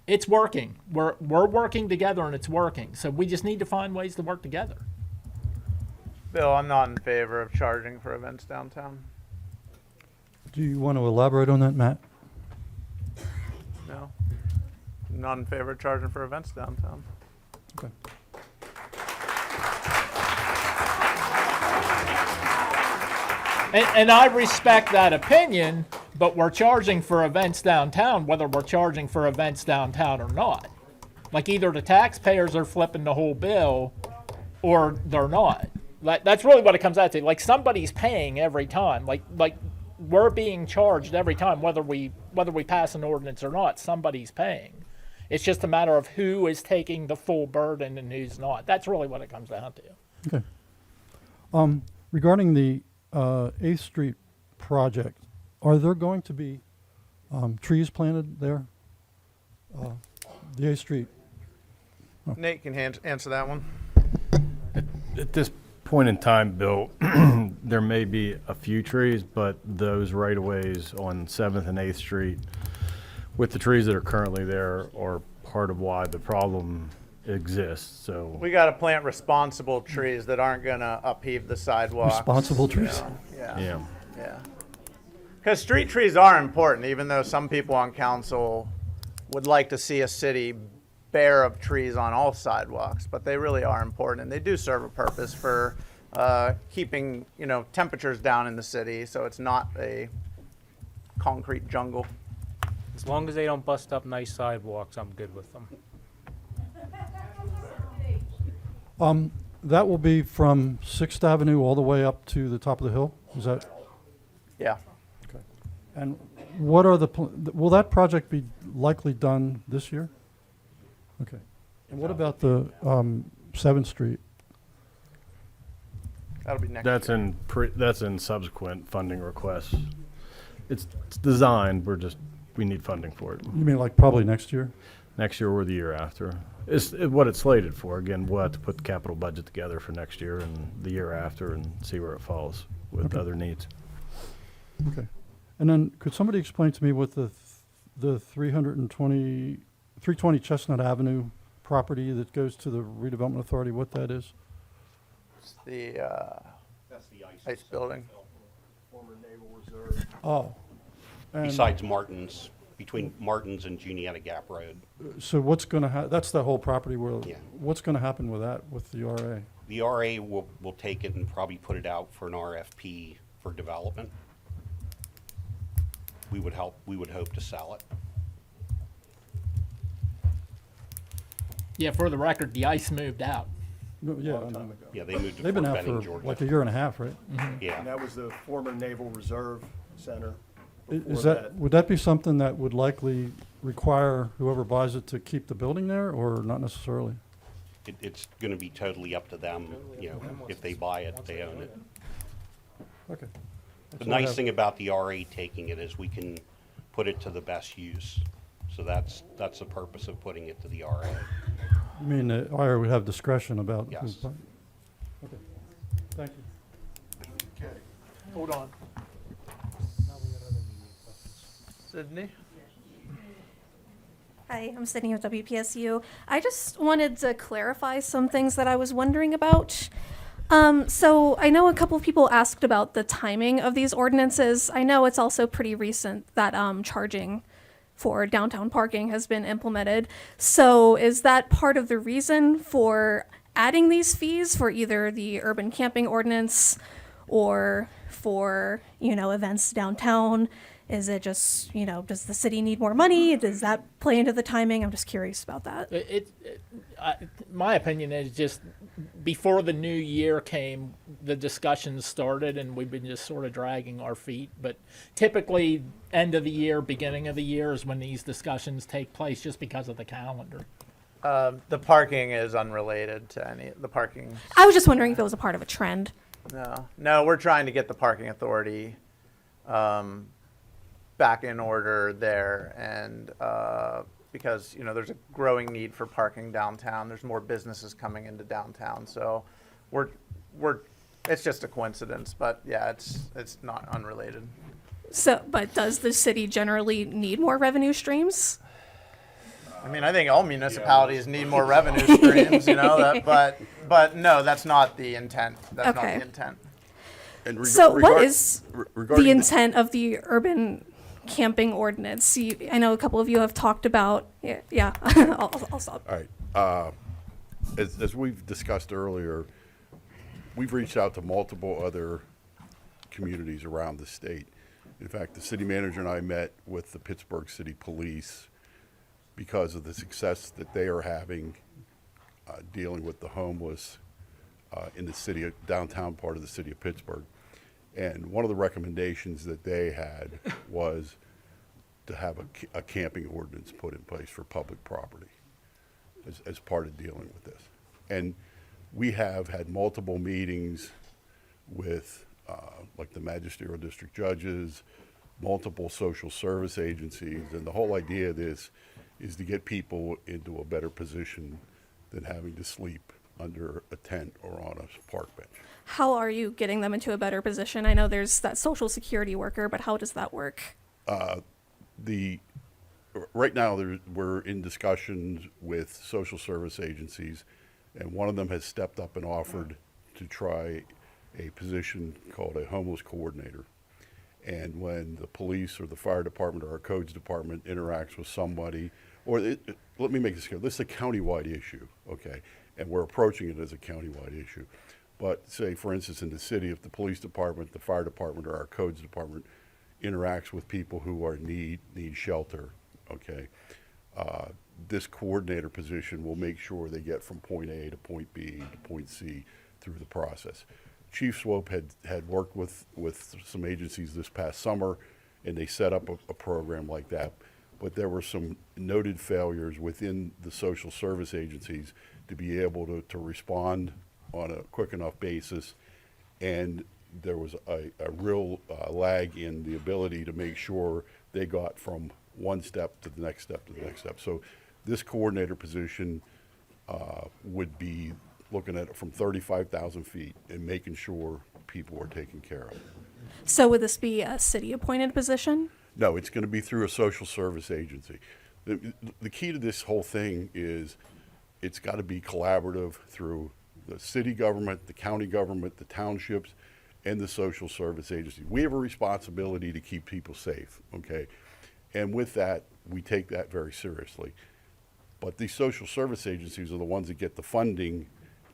it's working. We're working together and it's working. So we just need to find ways to work together. Bill, I'm not in favor of charging for events downtown. Do you want to elaborate on that, Matt? No. I'm not in favor of charging for events downtown. Okay. And I respect that opinion, but we're charging for events downtown, whether we're charging for events downtown or not. Like either the taxpayers are flipping the whole bill or they're not. That's really what it comes out to. Like somebody's paying every time. Like we're being charged every time, whether we pass an ordinance or not. Somebody's paying. It's just a matter of who is taking the full burden and who's not. That's really what it comes down to. Okay. Regarding the 8th Street project, are there going to be trees planted there? The 8th Street. Nate can answer that one. At this point in time, Bill, there may be a few trees, but those right-of-ways on 7th and 8th Street with the trees that are currently there are part of why the problem exists. So We got to plant responsible trees that aren't going to upheave the sidewalks. Responsible trees? Yeah. Because street trees are important, even though some people on council would like to see a city bare of trees on all sidewalks, but they really are important, and they do serve a purpose for keeping, temperatures down in the city, so it's not a concrete jungle. As long as they don't bust up nice sidewalks, I'm good with them. That will be from 6th Avenue all the way up to the top of the hill? Is that? Yeah. Okay. And what are will that project be likely done this year? Okay. And what about the 7th Street? That'll be next that's year. that's in subsequent funding requests. It's designed. We need funding for it. You mean like probably next year? Next year or the year after. It's what it's slated for. Again, we'll have to put the capital budget together for next year and the year after and see where it falls with other needs. Okay. And then could somebody explain to me what the 320 Chestnut Avenue property that goes to the Redevelopment Authority, what that is? It's the ice building. former Naval Reserve. Oh. And Besides Martin's, between Martin's and Juniata Gap Road. so what's going to that's the whole property where, Yeah. what's going to happen with that, with the RA? The RA will take it and probably put it out for an RFP for development. We would hope to sell it. Yeah, for the record, the ice moved out. No, yeah, Yeah, they moved to they've been Fort out Benning, for Georgia. like a year and a half, right? Yeah. And that was the former Naval Reserve Center. Is before that, would that be something that would likely require whoever buys it to keep the building there, or not necessarily? It's going to be totally up to them, if they buy it, they own it. Okay. The That's all I nice have. thing about the RA taking it is we can put it to the best use. So that's the purpose of putting it to the RA. You mean the IR would have discretion about? Yes. Okay. Thank you. Hold on. Sydney? Hi, I'm Sydney with WPSU. I just wanted to clarify some things that I was wondering about. So I know a couple of people asked about the timing of these ordinances. I know it's also pretty recent that charging for downtown parking has been implemented. So is that part of the reason for adding these fees for either the urban camping ordinance or for, events downtown? Is it just, does the city need more money? Does that play into the timing? I'm just curious about that. My opinion is just before the new year came, the discussions started, and we've been just sort of dragging our feet. But typically, end of the year, beginning of the year is when these discussions take place, just because of the calendar. The parking is unrelated to the parking. I was just wondering if it was a part of a trend. No, we're trying to get the parking authority back in order there, and because there's a growing need for parking downtown. There's more businesses coming into downtown, so we're it's just a coincidence, but yeah, it's not unrelated. So, but does the city generally need more revenue streams? I mean, I think all municipalities need more revenue streams, but no, that's not the intent. That's not the intent. And So what is regarding the intent of the urban camping ordinance? I know a couple of you have talked about, yeah, I'll stop. All right. As we've discussed earlier, we've reached out to multiple other communities around the state. In fact, the city manager and I met with the Pittsburgh City Police because of the success that they are having dealing with the homeless in the downtown part of the city of Pittsburgh. And one of the recommendations that they had was to have a camping ordinance put in place for public property as part of dealing with this. And we have had multiple meetings with like the magisterial district judges, multiple social service agencies, and the whole idea of this is to get people into a better position than having to sleep under a tent or on a park bench. How are you getting them into a better position? I know there's that social security worker, but how does that work? Right now, we're in discussions with social service agencies, and one of them has stepped up and offered to try a position called a homeless coordinator. And when the police or the fire department or our codes department interacts with somebody, let me make this clear, this is a countywide issue, okay? And we're approaching it as a countywide issue. But say, for instance, in the city, if the police department, the fire department, or our codes department interacts with people who are need shelter, okay, this coordinator position will make sure they get from point A to point B to point C through the process. Chief Swope had worked with some agencies this past summer, and they set up a program like that. But there were some noted failures within the social service agencies to be able to respond on a quick enough basis, and there was a real lag in the ability to make sure they got from one step to the next step to the next step. So this coordinator position would be looking at it from 35,000 feet and making sure people are taken care of. So would this be a city-appointed position? No, it's going to be through a social service agency. The key to this whole thing is it's got to be collaborative through the city government, the county government, the townships, and the social service agency. We have a responsibility to keep people safe, okay? And with that, we take that very seriously. But these social service agencies are the ones that get the funding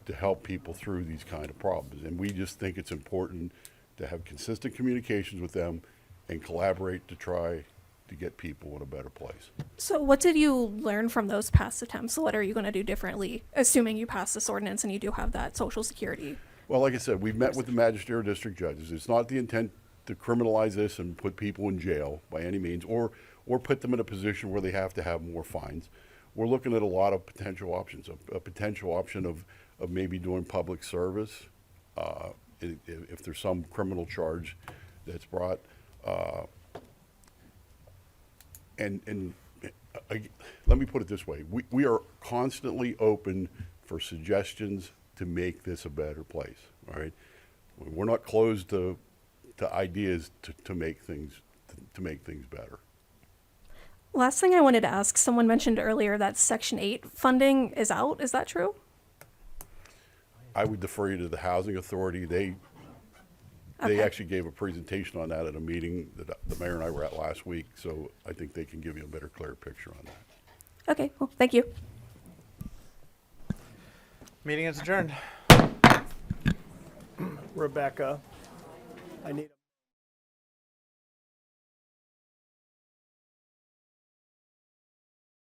to help people through these kind of problems. And we just think it's important to have consistent communications with them and collaborate to try to get people in a better place. So what did you learn from those past attempts? What are you going to do differently, assuming you pass this ordinance and you do have that social security? Well, like I said, we've met with the magisterial district judges. It's not the intent to criminalize this and put people in jail by any means, or put them in a position where they have to have more fines. We're looking at a lot of potential options, a potential option of maybe doing public service if there's some criminal charge that's brought. And let me put it this way. We are constantly open for suggestions to make this a better place, all right? We're not closed to ideas to make things better. Last thing I wanted to ask, someone mentioned earlier that Section 8 funding is out. Is that true? I would defer you to the Housing Authority. They Okay. actually gave a presentation on that at a meeting that the mayor and I were at last week, so I think they can give you a better, clear picture on that. Okay, well, thank you. Meeting is adjourned. Rebecca, I need.